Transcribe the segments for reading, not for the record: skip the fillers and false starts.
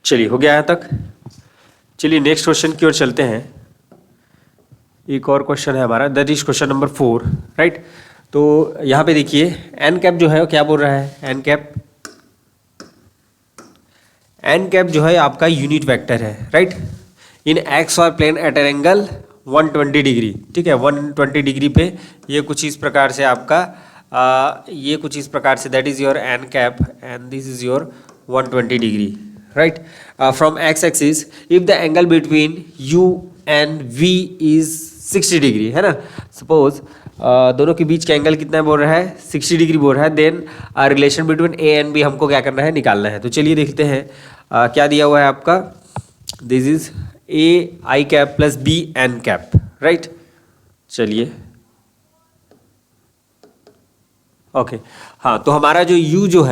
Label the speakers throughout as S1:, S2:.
S1: चलिए हो गया यहाँ तक। चलिए नेक्स्ट क्वेश्चन की ओर चलते हैं। एक और क्वेश्चन है हमारा, that is question number 4, right. तो यहाँ पे देखिए एन कैप जो है वो क्या बोल रहा है, एन कैप जो है आपका यूनिट वेक्टर है, right. In X Y plane at an angle 120 degree, ठीक है। 120 डिग्री पे ये कुछ इस प्रकार से आपका ये कुछ इस प्रकार से, that is your N cap and this is your 120 degree, right. From X axis if the angle between U and V is 60 degree, है ना। सपोज दोनों के बीच का एंगल कितना बोल रहा है, 60 डिग्री बोल रहा है। Then relation between A and B हमको क्या करना है, निकालना है। तो चलिए देखते हैं क्या दिया हुआ है आपका। This is A I cap plus B N cap, right. चलिए ओके हाँ, तो हमारा जो u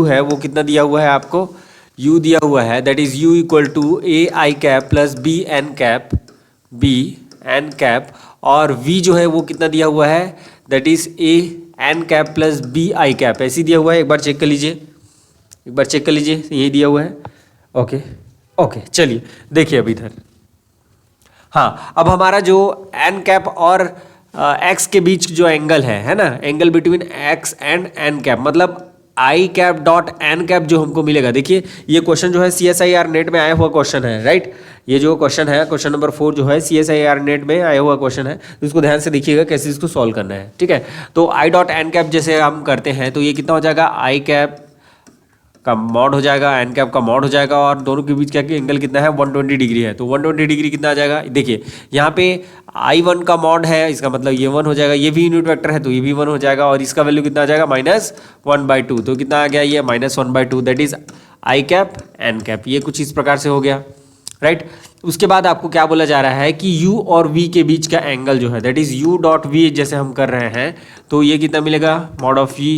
S1: है वो कितना दिया हुआ है आपको, u दिया हुआ है, that is u equal to A I cap plus B N cap, और v जो है वो कितना दिया हुआ है, that is A N cap plus B I cap, ऐसे दिया हुआ है। एक बार चेक कर लीजिए, यही दिया हुआ है। ओके चलिए देखिए अभी इधर। हाँ, अब हमारा जो एन कैप और एक्स के बीच जो एंगल है ना, angle between X and N cap, मतलब I cap dot N cap जो हमको मिलेगा। देखिए ये क्वेश्चन जो है CSIR नेट में आया हुआ क्वेश्चन है, राइट। ये जो क्वेश्चन है, क्वेश्चन नंबर 4 जो है CSIR नेट में आया हुआ क्वेश्चन है, तो इसको ध्यान से देखिएगा कैसे इसको सॉल्व करना है, ठीक है। तो आई डॉट एन कैप जैसे हम करते हैं तो ये कितना हो जाएगा, आई कैप का मॉड हो जाएगा, एन कैप का मॉड हो जाएगा, और दोनों के बीच क्या एंगल कितना है, 120 डिग्री है। तो 120 डिग्री कितना आ जाएगा, देखिए यहाँ पे I1 का मॉड है, इसका मतलब ये 1 हो जाएगा, ये भी यूनिट वेक्टर है तो ये भी 1 हो जाएगा, और इसका वैल्यू कितना आ जाएगा, -1/2। तो कितना आ गया ये, -1/2, that is I cap N cap. ये कुछ इस प्रकार से हो गया, राइट। उसके बाद आपको क्या बोला जा रहा है कि u और v के बीच का एंगल जो है, that is u dot v जैसे हम कर रहे हैं, तो ये कितना मिलेगा, मॉड ऑफ v,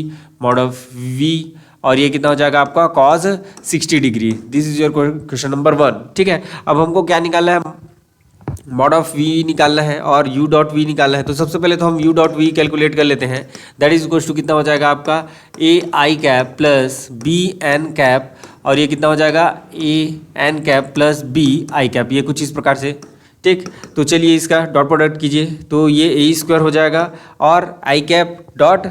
S1: और ये कितना हो जाएगा आपका cos 60 degree. This is your question number 1, ठीक है। अब हमको क्या निकालना है, मॉड ऑफ v निकालना है और u डॉट v निकालना है। तो सबसे पहले तो हम u डॉट v कैलकुलेट कर लेते हैं, दैट इज इक्वल टू कितना हो जाएगा आपका A I cap plus B N cap, और ये कितना हो जाएगा A N cap plus B I cap, ये कुछ इस प्रकार से, ठीक। तो चलिए इसका डॉट प्रोडक्ट कीजिए, तो ये ए स्क्वायर हो जाएगा और आई कैप डॉट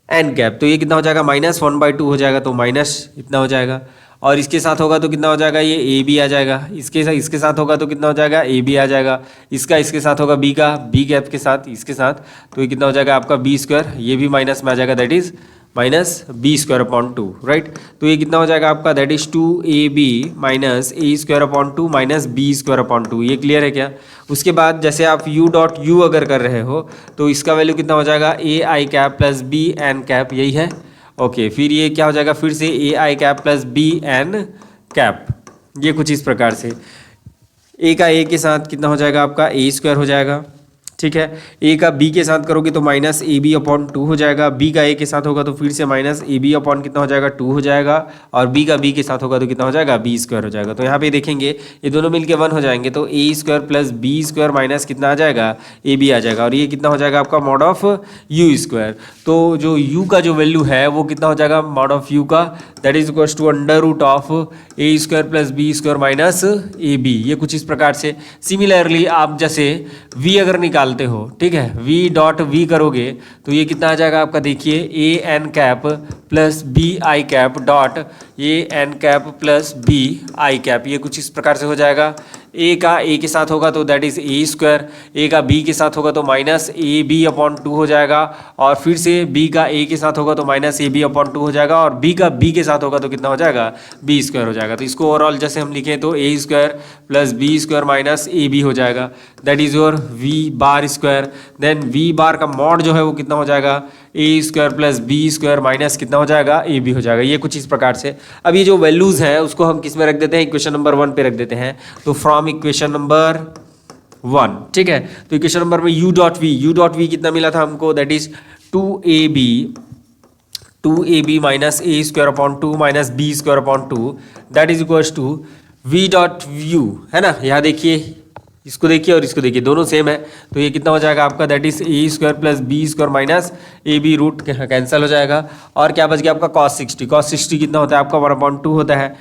S1: एन कैप, तो ये कितना हो जाएगा, -1/2 हो जाएगा, तो माइनस इतना हो जाएगा, और इसके साथ होगा तो कितना हो जाएगा, ये ए बी आ जाएगा, इसके साथ होगा तो कितना हो जाएगा, ए बी आ जाएगा, इसके साथ होगा बी कैप के साथ, इसके साथ, तो ये कितना हो जाएगा आपका बी स्क्वायर, ये भी माइनस में आ जाएगा, दैट इज -b² /2, राइट। तो ये कितना हो जाएगा आपका, that is 2ab -a² /2 -b² /2। ये क्लियर है क्या। उसके बाद जैसे आप u डॉट u अगर कर रहे हो तो इसका वैल्यू कितना हो जाएगा, A I cap plus B N cap, यही है। ओके, फिर ये क्या हो जाएगा, फिर से A I cap plus B N cap, ये कुछ इस प्रकार से। ए का ए के साथ कितना हो जाएगा आपका, a² हो जाएगा, ठीक है। ए का बी के साथ करोगे तो -ab/2 हो जाएगा, बी का ए के साथ होगा तो फिर से -ab/ कितना हो जाएगा, 2 हो जाएगा, और बी का बी के साथ होगा तो कितना हो जाएगा, b² हो जाएगा। तो यहाँ पे देखेंगे ये दोनों मिलके 1 हो जाएंगे, तो a² प्लस b² माइनस कितना आ जाएगा, ab आ जाएगा, और ये कितना हो जाएगा आपका मॉड ऑफ u²। तो जो u का जो वैल्यू है वो कितना हो जाएगा, मॉड ऑफ u का, that is equal to √a² plus b² minus ab, ये कुछ इस प्रकार से। सिमिलरली आप जैसे v अगर निकालते हो, ठीक है, v डॉट v करोगे तो ये कितना आ जाएगा आपका, देखिए A N cap plus B I cap dot A N cap plus B I cap, ये कुछ इस प्रकार से हो जाएगा। ए का ए के साथ होगा तो दैट इज a², ए का बी के साथ होगा तो -ab/2 हो जाएगा, और फिर से बी का ए के साथ होगा तो -ab/2 हो जाएगा, और बी का बी के साथ होगा तो कितना हो जाएगा, b² हो जाएगा। तो इसको ओवरऑल जैसे हम लिखें तो a² plus b² minus ab हो जाएगा, that is your v²। Then v का मॉड जो है वो कितना हो जाएगा, a² प्लस b² माइनस कितना हो जाएगा, ab हो जाएगा, ये कुछ इस प्रकार से। अब ये जो वैल्यूज है उसको हम किस में रख देते हैं, इक्वेशन नंबर 1 पे रख देते हैं। तो फ्रॉम इक्वेशन नंबर 1, ठीक है, तो इक्वेशन नंबर में u डॉट v कितना मिला था हमको, that is 2ab minus a² minus b² that is equal to v dot u, है ना। यहाँ देखिए, इसको देखिए और इसको देखिए, दोनों सेम है, तो ये कितना हो जाएगा आपका, that is a² plus b² minus ab, root cancel हो जाएगा, और क्या बच गया आपका cos 60 कितना होता है आपका 1/2 होता है,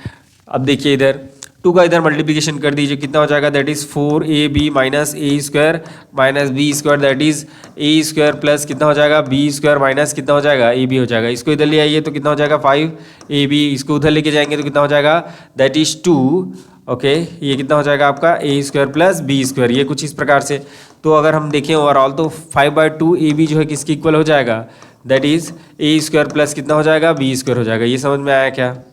S1: अब देखिए इधर 2 का इधर मल्टीप्लिकेशन कर दीजिए, कितना हो जाएगा, that is 4ab minus A square minus B square, that is A square plus कितना हो जाएगा, बी स्क्वायर माइनस कितना हो जाएगा, ए बी हो जाएगा। इसको इधर ले आइए तो कितना हो जाएगा 5ab, इसको उधर लेके जाएंगे तो कितना हो जाएगा, दैट इज 2। ओके, ये कितना हो जाएगा आपका ए स्क्वायर प्लस बी स्क्वायर, ये कुछ इस प्रकार से। तो अगर हम देखें ओवरऑल तो 5/2ab जो है किसकी इक्वल हो जाएगा, that is A square plus कितना हो जाएगा, बी स्क्वायर हो जाएगा। ये समझ में आया क्या,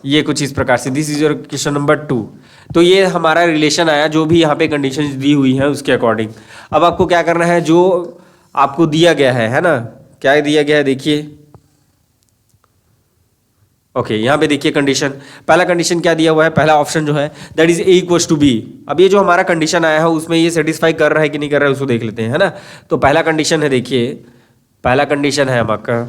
S1: ये कुछ इस प्रकार से। This is your question number 2। तो ये हमारा रिलेशन आया जो भी यहाँ पे कंडीशंस दी हुई हैं उसके अकॉर्डिंग। अब आपको क्या करना है, जो आपको दिया गया है ना, क्या दिया गया है देखिए। ओके, यहाँ पे देखिए कंडीशन, पहला कंडीशन क्या दिया हुआ है, पहला ऑप्शन जो है that is A equals to B. अब ये जो हमारा कंडीशन आया है उसमें ये सेटिस्फाई कर रहा है कि नहीं कर रहा है उसको देख लेते हैं, है ना। तो पहला कंडीशन है, देखिए पहला कंडीशन है आपका,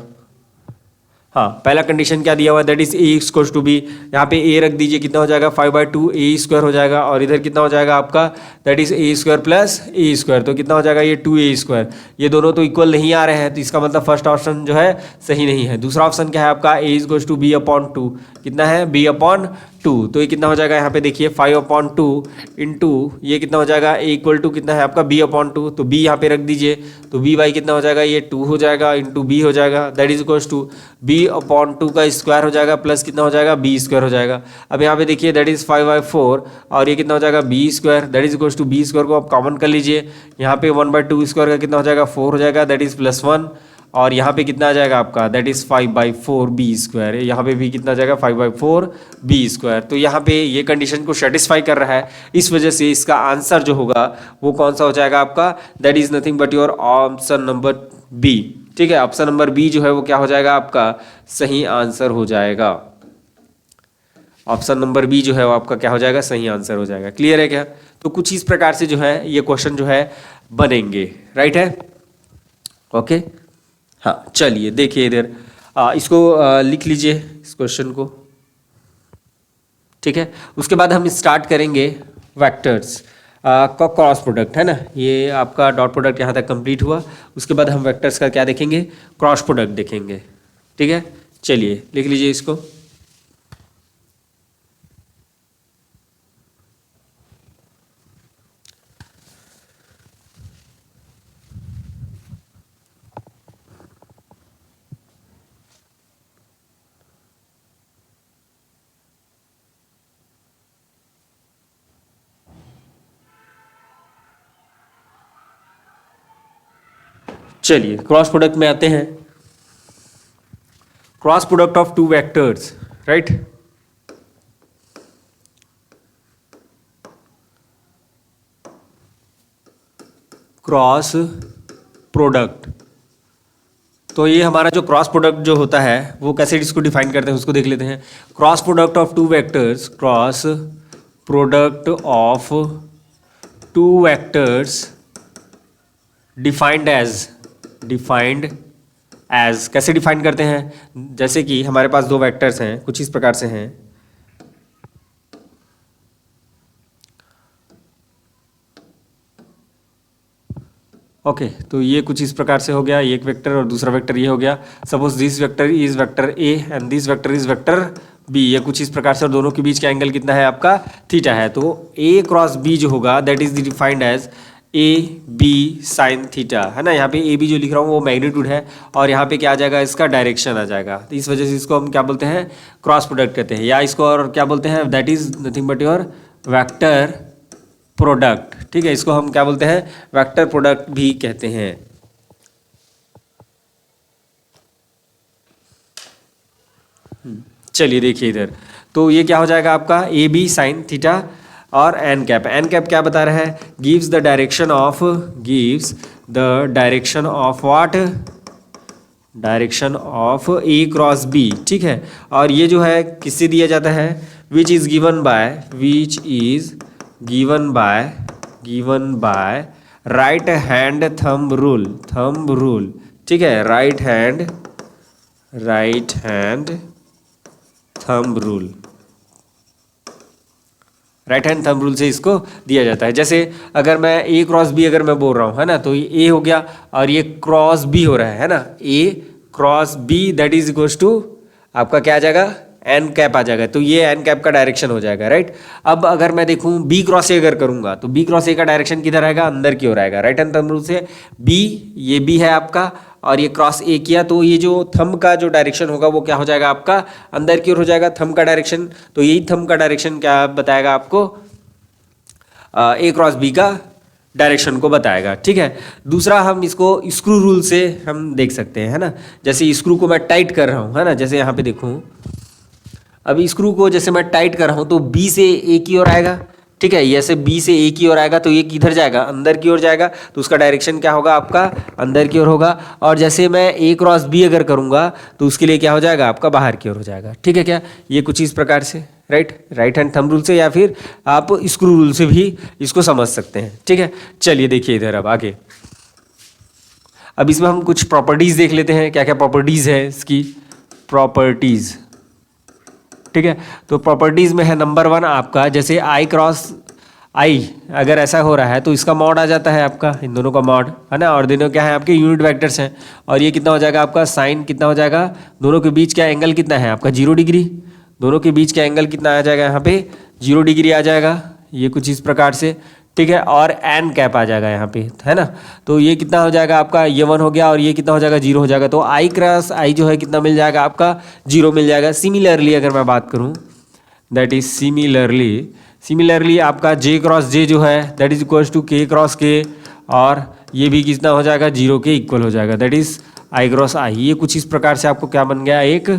S1: हाँ पहला कंडीशन क्या दिया हुआ है, that is A equals to B. यहाँ पे ए रख दीजिए, कितना हो जाएगा 5/2 ए स्क्वायर हो जाएगा, और इधर कितना हो जाएगा आपका, that is A square plus A square, तो कितना हो जाएगा ये 2a स्क्वायर। ये दोनों तो इक्वल नहीं आ रहे हैं, तो इसका मतलब फर्स्ट ऑप्शन जो है सही नहीं है। दूसरा ऑप्शन क्या है आपका, ए इक्वल्स टू b/2, कितना है b/2, तो ये कितना हो जाएगा, यहाँ पे देखिए 5/2 इंटू ये कितना हो जाएगा, ए इक्वल टू कितना है आपका b/2, तो b यहाँ पे रख दीजिए, तो b बाई कितना हो जाएगा, ये 2 हो जाएगा इंटू b हो जाएगा, that is equals to b/2 का स्क्वायर हो जाएगा प्लस कितना हो जाएगा, b स्क्वायर हो जाएगा। अब यहाँ पे देखिए दैट इज 5/4 और ये कितना हो जाएगा b square, that is equals to b square को आप कॉमन कर लीजिए, यहाँ पे 1/2 स्क्वायर का कितना हो जाएगा 4 हो जाएगा, दैट इज +1, और यहाँ पे कितना आ जाएगा आपका, दैट इज 5/4 बी स्क्वायर, यहाँ पे भी कितना आ जाएगा 5/4 बी स्क्वायर। तो यहाँ पे ये कंडीशन को सेटिस्फाई कर रहा है, इस वजह से इसका आंसर जो होगा वो कौन सा हो जाएगा आपका, that is nothing but your option number B. ठीक है, ऑप्शन नंबर बी जो है वो क्या हो जाएगा आपका सही आंसर हो जाएगा। ऑप्शन नंबर बी जो है वो आपका क्या हो जाएगा, सही आंसर हो जाएगा। क्लियर है क्या। तो कुछ इस प्रकार से जो है ये क्वेश्चन जो है बनेंगे, राइट है। ओके, हाँ चलिए देखिए इधर इसको लिख लीजिए इस क्वेश्चन को, ठीक है। उसके बाद हम स्टार्ट करेंगे वेक्टर्स का क्रॉस प्रोडक्ट, है ना। ये आपका डॉट प्रोडक्ट यहाँ तक कंप्लीट हुआ, उसके बाद हम वेक्टर्स का क्या देखेंगे, क्रॉस प्रोडक्ट देखेंगे, ठीक है। चलिए लिख लीजिए इसको। चलिए क्रॉस प्रोडक्ट में आते हैं। Cross product of two vectors, right. Cross product, तो ये हमारा जो क्रॉस प्रोडक्ट जो होता है वो कैसे इसको डिफाइन करते हैं उसको देख लेते हैं। Cross product of two vectors, cross product of two vectors defined as कैसे डिफाइन करते हैं, जैसे कि हमारे पास दो वेक्टर्स हैं, कुछ इस प्रकार से हैं। ओके, तो ये कुछ इस प्रकार से हो गया, एक वेक्टर और दूसरा वेक्टर ये हो गया। Suppose this vector is vector A and this vector is vector B, ये कुछ इस प्रकार से, और दोनों के बीच का एंगल कितना है आपका, थीटा है। तो ए क्रॉस बी जो होगा that is defined as A B sine theta, है ना। यहाँ पे ए बी जो लिख रहा हूँ वो मैग्नीट्यूड है, और यहाँ पे क्या आ जाएगा, इसका डायरेक्शन आ जाएगा। तो इस वजह से इसको हम क्या बोलते हैं, क्रॉस प्रोडक्ट कहते हैं, या इसको और क्या बोलते हैं, that is nothing but your vector product, ठीक है। इसको हम क्या बोलते हैं, वेक्टर प्रोडक्ट भी कहते हैं। चलिए देखिए इधर, तो ये क्या हो जाएगा आपका ए बी साइन थीटा और एन कैप क्या बता रहा है, gives the direction of what, direction of A cross B, ठीक है। और ये जो है किससे दिया जाता है, which is given by right hand thumb rule, ठीक है। Right hand thumb rule, right hand thumb rule से इसको दिया जाता है। जैसे अगर मैं ए क्रॉस बी अगर मैं बोल रहा हूँ, है ना, तो ये ए हो गया और ये क्रॉस बी हो रहा है ना, A cross B that is equals to आपका क्या आ जाएगा, एन कैप आ जाएगा, तो ये एन कैप का डायरेक्शन हो जाएगा, राइट। अब अगर मैं देखूं बी क्रॉस ए अगर करूंगा तो बी क्रॉस ए का डायरेक्शन किधर आएगा, अंदर की ओर आएगा, राइट हैंड थंब रूल से। बी, ये बी है आपका और ये क्रॉस ए किया, तो ये जो थंब का जो डायरेक्शन होगा वो क्या हो जाएगा आपका, अंदर की ओर हो जाएगा थंब का डायरेक्शन। तो यही थंब का डायरेक्शन क्या बताएगा आपको, ए क्रॉस बी का डायरेक्शन को बताएगा, ठीक है। दूसरा हम इसको स्क्रू रूल से हम देख सकते हैं, है ना। जैसे स्क्रू को मैं टाइट कर रहा हूँ, है ना, जैसे यहाँ पे देखूँ, अब स्क्रू को जैसे मैं टाइट कर रहा हूँ तो बी से ए की ओर आएगा, ठीक है। ऐसे बी से ए की ओर आएगा तो ये किधर जाएगा, अंदर की ओर जाएगा, तो उसका डायरेक्शन क्या होगा आपका, अंदर की ओर होगा। और जैसे मैं ए क्रॉस बी अगर करूँगा तो उसके लिए क्या हो जाएगा आपका, बाहर की ओर हो जाएगा, ठीक है क्या। ये कुछ इस प्रकार से, राइट हैंड थंब रूल से या फिर आप स्क्रू रूल से भी इसको समझ सकते हैं, ठीक है। चलिए देखिए इधर अब आगे, अब इसमें हम कुछ प्रॉपर्टीज़ देख लेते हैं, क्या क्या प्रॉपर्टीज़ है इसकी, प्रॉपर्टीज़, ठीक है। तो प्रॉपर्टीज़ में है नंबर 1 आपका, जैसे आई क्रॉस आई अगर ऐसा हो रहा है तो इसका मॉड आ जाता है आपका, इन दोनों का मॉड, है ना। और दोनों क्या है आपके यूनिट वेक्टर्स हैं, और ये कितना हो जाएगा आपका, साइन कितना हो जाएगा, दोनों के बीच क्या एंगल कितना है आपका, 0 डिग्री, दोनों के बीच का एंगल कितना आ जाएगा यहाँ पे, 0 डिग्री आ जाएगा, ये कुछ इस प्रकार से, ठीक है। और एन कैप आ जाएगा यहाँ पे, है ना। तो ये कितना हो जाएगा आपका, ये 1 हो गया और ये कितना हो जाएगा, 0 हो जाएगा। तो आई क्रॉस आई जो है कितना मिल जाएगा आपका, 0 मिल जाएगा। सिमिलरली अगर मैं बात करूँ, दैट इज सिमिलरली आपका जे क्रॉस जे जो है दैट इज इक्वल्स टू के क्रॉस के, और ये भी कितना हो जाएगा, 0 के इक्वल हो जाएगा, दैट इज आई क्रॉस आई। ये कुछ इस प्रकार से आपको क्या बन गया, एक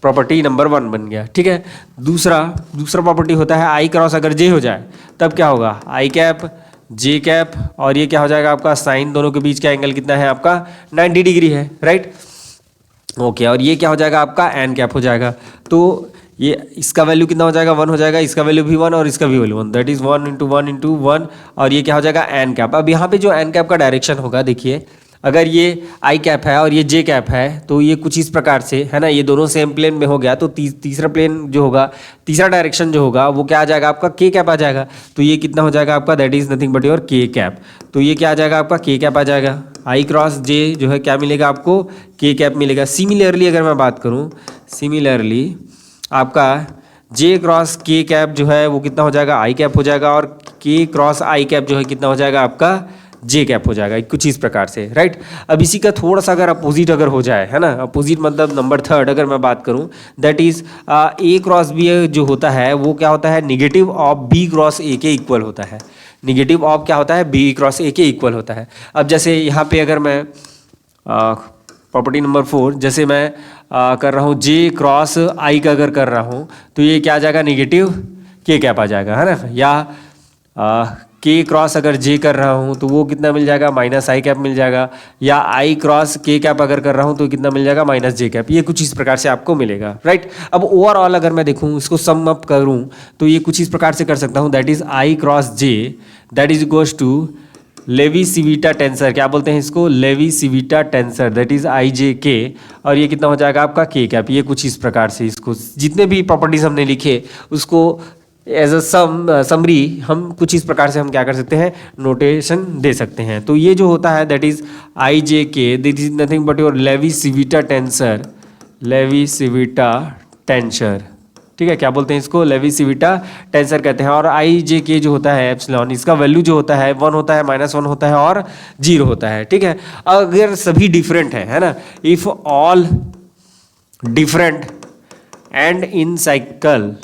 S1: प्रॉपर्टी नंबर 1 बन गया, ठीक है। दूसरा प्रॉपर्टी होता है आई क्रॉस अगर जे हो जाए तब क्या होगा, आई कैप जे कैप, और ये क्या हो जाएगा आपका साइन, दोनों के बीच का एंगल कितना है आपका, 90 डिग्री है, राइट, ओके। और ये क्या हो जाएगा आपका, एन कैप हो जाएगा। तो ये इसका वैल्यू कितना हो जाएगा, 1 हो जाएगा, इसका वैल्यू भी 1 और इसका भी value 1, that is 1 into 1 into 1, और ये क्या हो जाएगा, एन कैप। अब यहाँ पे जो एन कैप का डायरेक्शन होगा, देखिए अगर ये आई कैप है और ये जे कैप है तो ये कुछ इस प्रकार से, है ना, ये दोनों सेम प्लेन में हो गया, तो तीसरा प्लेन जो होगा, तीसरा डायरेक्शन जो होगा वो क्या आ जाएगा आपका, के कैप आ जाएगा। तो ये कितना हो जाएगा आपका, that is nothing but your के कैप। तो ये क्या आ जाएगा आपका, के कैप आ जाएगा। आई क्रॉस जे जो है क्या मिलेगा आपको, के कैप मिलेगा। सिमिलरली अगर मैं बात करूँ, सिमिलरली आपका जे क्रॉस के कैप जो है वो कितना हो जाएगा, आई कैप हो जाएगा, और के क्रॉस आई कैप जो है कितना हो जाएगा आपका, जे कैप हो जाएगा, कुछ इस प्रकार से, राइट। अब इसी का थोड़ा सा अगर अपोजिट अगर हो जाए, है ना, अपोजिट मतलब नंबर 3 अगर मैं बात करूं, that is A cross B जो होता है वो क्या होता है, negative of B cross A के इक्वल होता है। निगेटिव ऑफ क्या होता है, बी क्रॉस ए के इक्वल होता है। अब जैसे यहाँ पे अगर मैं प्रॉपर्टी नंबर 4, जैसे मैं कर रहा हूँ जे क्रॉस आई का अगर कर रहा हूँ तो ये क्या आ जाएगा, निगेटिव के कैप आ जाएगा, है ना। या के क्रॉस अगर जे कर रहा हूँ तो वो कितना मिल जाएगा, माइनस आई कैप मिल जाएगा। या आई क्रॉस के कैप अगर कर रहा हूँ तो कितना मिल जाएगा, माइनस जे कैप। ये कुछ इस प्रकार से आपको मिलेगा, राइट। अब ओवरऑल अगर मैं देखूँ, इसको सम अप करूँ तो ये कुछ इस प्रकार से कर सकता हूँ, that is I cross J that is equals to Levi Civita tensor, क्या बोलते हैं इसको, Levi Civita tensor, that is I J K, और ये कितना हो जाएगा आपका, के कैप। ये कुछ इस प्रकार से, इसको जितने भी प्रॉपर्टीज हमने लिखे उसको एज अ समरी हम कुछ इस प्रकार से हम क्या कर सकते हैं, नोटेशन दे सकते हैं। तो ये जो होता है that is I J K, this is nothing but your Levi Civita tensor, Levi Civita tensor, ठीक है। क्या बोलते हैं इसको, लेवी-सिविटा टेंसर कहते हैं। और आई जे के जो होता है एप्सिलॉन, इसका वैल्यू जो होता है 1 होता है, -1 होता है और 0 होता है, ठीक है। अगर सभी डिफरेंट है ना, if all different and in cycle,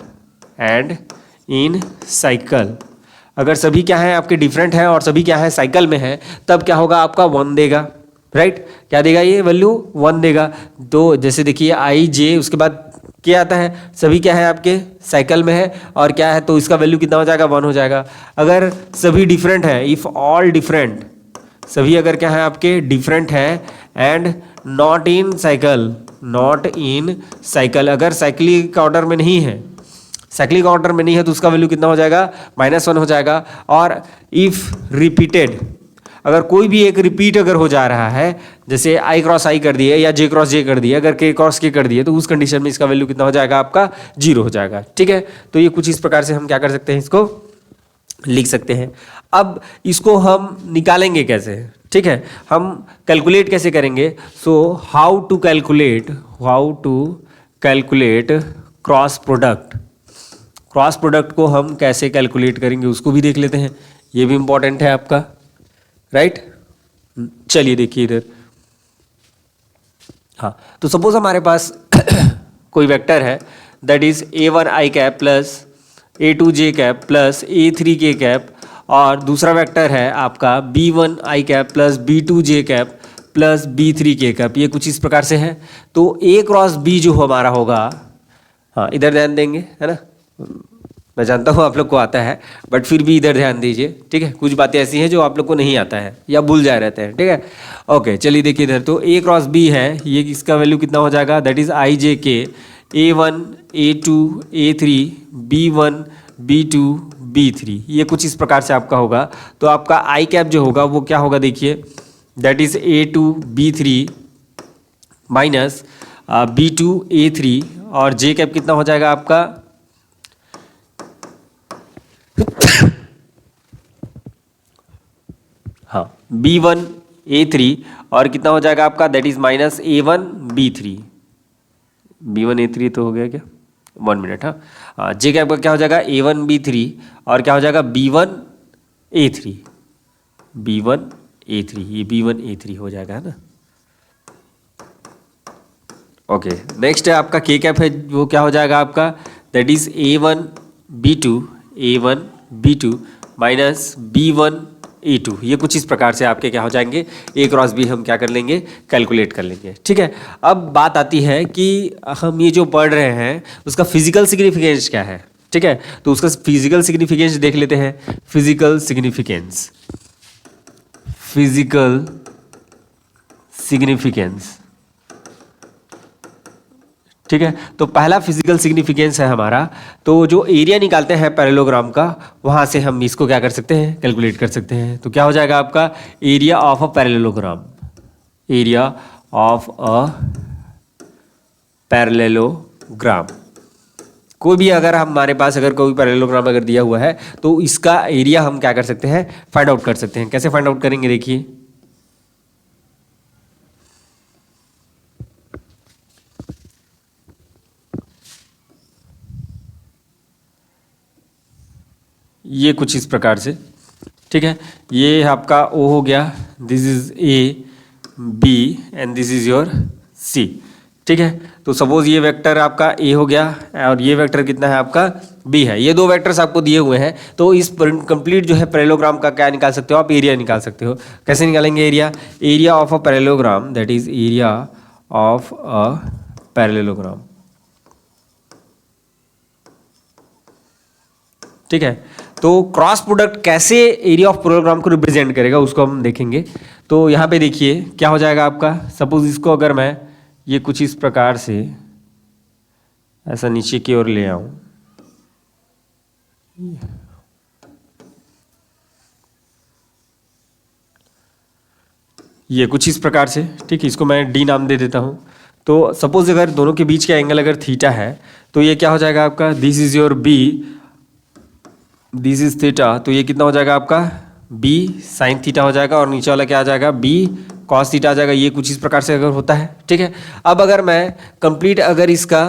S1: अगर सभी क्या है आपके डिफरेंट है और सभी क्या है साइकिल में है, तब क्या होगा आपका 1 देगा, राइट। क्या देगा, ये वैल्यू 1 देगा। तो जैसे देखिए आई जे उसके बाद क्या आता है, सभी क्या है आपके साइकिल में है और क्या है, तो इसका वैल्यू कितना हो जाएगा, 1 हो जाएगा। अगर सभी डिफरेंट है, इफ ऑल डिफरेंट, सभी अगर क्या है आपके डिफरेंट है एंड नॉट इन साइकिल, अगर साइक्लिक ऑर्डर में नहीं है, साइक्लिक ऑर्डर में नहीं है तो उसका वैल्यू कितना हो जाएगा, -1 हो जाएगा। और इफ रिपीटेड, अगर कोई भी एक रिपीट अगर हो जा रहा है, जैसे आई क्रॉस आई कर दिए या जे क्रॉस जे कर दिए, अगर के क्रॉस के कर दिए, तो उस कंडीशन में इसका वैल्यू कितना हो जाएगा आपका, 0 हो जाएगा, ठीक है। तो ये कुछ इस प्रकार से हम क्या कर सकते हैं, इसको लिख सकते हैं। अब इसको हम निकालेंगे कैसे, ठीक है, हम कैलकुलेट कैसे करेंगे। So how to calculate cross product. Cross product को हम कैसे कैलकुलेट करेंगे उसको भी देख लेते हैं, ये भी इंपॉर्टेंट है आपका, राइट। चलिए देखिए इधर, हाँ तो सपोज हमारे पास कोई वेक्टर है that is a1 i cap plus a2 j cap plus a3 k cap, और दूसरा वेक्टर है आपका b1 i cap plus b2 j cap plus b3 k cap. ये कुछ इस प्रकार से है। तो a क्रॉस b जो हमारा होगा, हाँ इधर ध्यान देंगे, है ना, मैं जानता हूँ आप लोग को आता है बट फिर भी इधर ध्यान दीजिए, ठीक है। कुछ बातें ऐसी हैं जो आप लोग को नहीं आता है या भूल जाए रहते हैं, ठीक है। ओके चलिए देखिए इधर, तो a क्रॉस b है, ये इसका वैल्यू कितना हो जाएगा, that is i j k a1 a2 a3 b1 b2 b3। ये कुछ इस प्रकार से आपका होगा। तो आपका i कैप जो होगा वो क्या होगा, देखिए that is a2 b3 minus b2 a3, और j कैप कितना हो जाएगा आपका हाँ b1 a3, और कितना हो जाएगा आपका that is minus a1 b3। b1 a3 तो हो गया क्या, 1 मिनट, हाँ जे कैप का क्या हो जाएगा a1 b3, और क्या हो जाएगा b1 a3, b1 a3, ये b1 a3 हो जाएगा, है ना। ओके नेक्स्ट है आपका k कैप है, वो क्या हो जाएगा आपका that is a1 b2 minus b1 a2। ये कुछ इस प्रकार से आपके क्या हो जाएंगे, a क्रॉस b हम क्या कर लेंगे, कैलकुलेट कर लेंगे, ठीक है। अब बात आती है कि हम ये जो पढ़ रहे हैं उसका फिजिकल सिग्निफिकेंस क्या है, ठीक है। तो उसका फिजिकल सिग्निफिकेंस देख लेते हैं। फिजिकल सिग्निफिकेंस, ठीक है। तो पहला फिजिकल सिग्निफिकेंस है हमारा, तो जो एरिया निकालते हैं पैरेललोग्राम का, वहां से हम इसको क्या कर सकते हैं, कैलकुलेट कर सकते हैं। तो क्या हो जाएगा आपका area of a parallelogram, area of a parallelogram. कोई भी अगर हमारे पास अगर कोई पैरेललोग्राम अगर दिया हुआ है तो इसका एरिया हम क्या कर सकते हैं, फाइंड आउट कर सकते हैं। कैसे फाइंड आउट करेंगे, देखिए ये कुछ इस प्रकार से, ठीक है। ये आपका O हो गया, this is A B and this is your C, ठीक है। तो सपोज ये वेक्टर आपका A हो गया और ये वेक्टर कितना है आपका B है। ये दो वेक्टर्स आपको दिए हुए हैं, तो इस कंप्लीट जो है पैरेललोग्राम का क्या निकाल सकते हो आप, एरिया निकाल सकते हो। कैसे निकालेंगे area, area of a parallelogram that is area of a parallelogram, ठीक है। तो क्रॉस प्रोडक्ट कैसे एरिया ऑफ पैरेललोग्राम को रिप्रेजेंट करेगा उसको हम देखेंगे। तो यहाँ पे देखिए क्या हो जाएगा आपका, सपोज इसको अगर मैं ये कुछ इस प्रकार से ऐसा नीचे की ओर ले आऊं, ये कुछ इस प्रकार से, ठीक है। इसको मैं D नाम दे देता हूँ। तो सपोज अगर दोनों के बीच का एंगल अगर थीटा है तो ये क्या हो जाएगा आपका, this is your B, this is theta, तो ये कितना हो जाएगा आपका B साइन थीटा हो जाएगा, और नीचे वाला क्या आ जाएगा B कॉस थीटा आ जाएगा। ये कुछ इस प्रकार से अगर होता है, ठीक है। अब अगर मैं कंप्लीट अगर इसका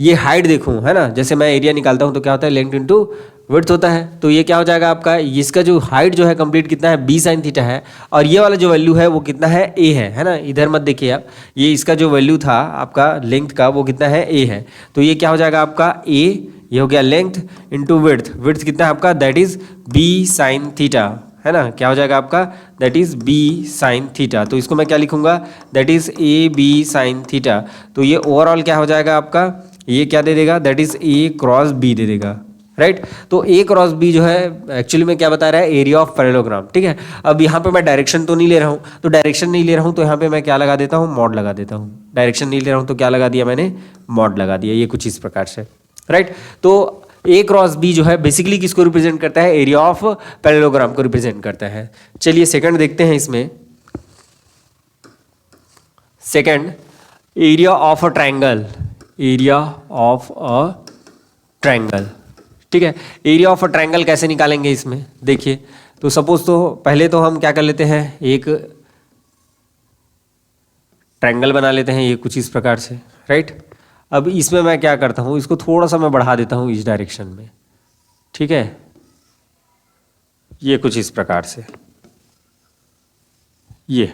S1: ये हाइट देखूं, है ना, जैसे मैं एरिया निकालता हूं तो क्या होता है, लेंथ इनटू विड्थ होता है। तो ये क्या हो जाएगा आपका, इसका जो हाइट जो है कंप्लीट कितना है, B साइन थीटा है, और ये वाला जो वैल्यू है वो कितना है, A है ना। इधर मत देखिए आप, ये इसका जो वैल्यू था आपका लेंथ का वो कितना है, A है। तो ये क्या हो जाएगा आपका A, ये हो गया लेंथ इंटू विड्थ, विड्थ कितना है आपका, that is B sign theta, है ना। क्या हो जाएगा आपका, that is B sine theta. तो इसको मैं क्या लिखूंगा, that is AB sine theta. तो ये ओवरऑल क्या हो जाएगा आपका, ये क्या दे देगा, that is A cross B दे देगा, राइट। तो A क्रॉस B जो है एक्चुअली में क्या बता रहा है, एरिया ऑफ पैरेललोग्राम, ठीक है। अब यहाँ पे मैं डायरेक्शन तो नहीं ले रहा हूँ, तो डायरेक्शन नहीं ले रहा हूँ तो यहाँ पे मैं क्या लगा देता हूँ, मॉड लगा देता हूँ। डायरेक्शन नहीं ले रहा हूँ तो क्या लगा दिया मैंने, मॉड लगा दिया। ये कुछ इस प्रकार से, राइट। तो A क्रॉस B जो है बेसिकली किसको रिप्रेजेंट करता है, एरिया ऑफ पैरेललोग्राम को रिप्रेजेंट करता है। चलिए सेकंड देखते हैं इसमें। Second, area of a triangle, area of a triangle, ठीक है। एरिया ऑफ अ ट्रायंगल कैसे निकालेंगे इसमें, देखिए। तो सपोज तो पहले तो हम क्या कर लेते हैं, एक ट्रायंगल बना लेते हैं, ये कुछ इस प्रकार से, राइट। अब इसमें मैं क्या करता हूँ, इसको थोड़ा सा मैं बढ़ा देता हूँ इस डायरेक्शन में, ठीक है, ये कुछ इस प्रकार से, ये,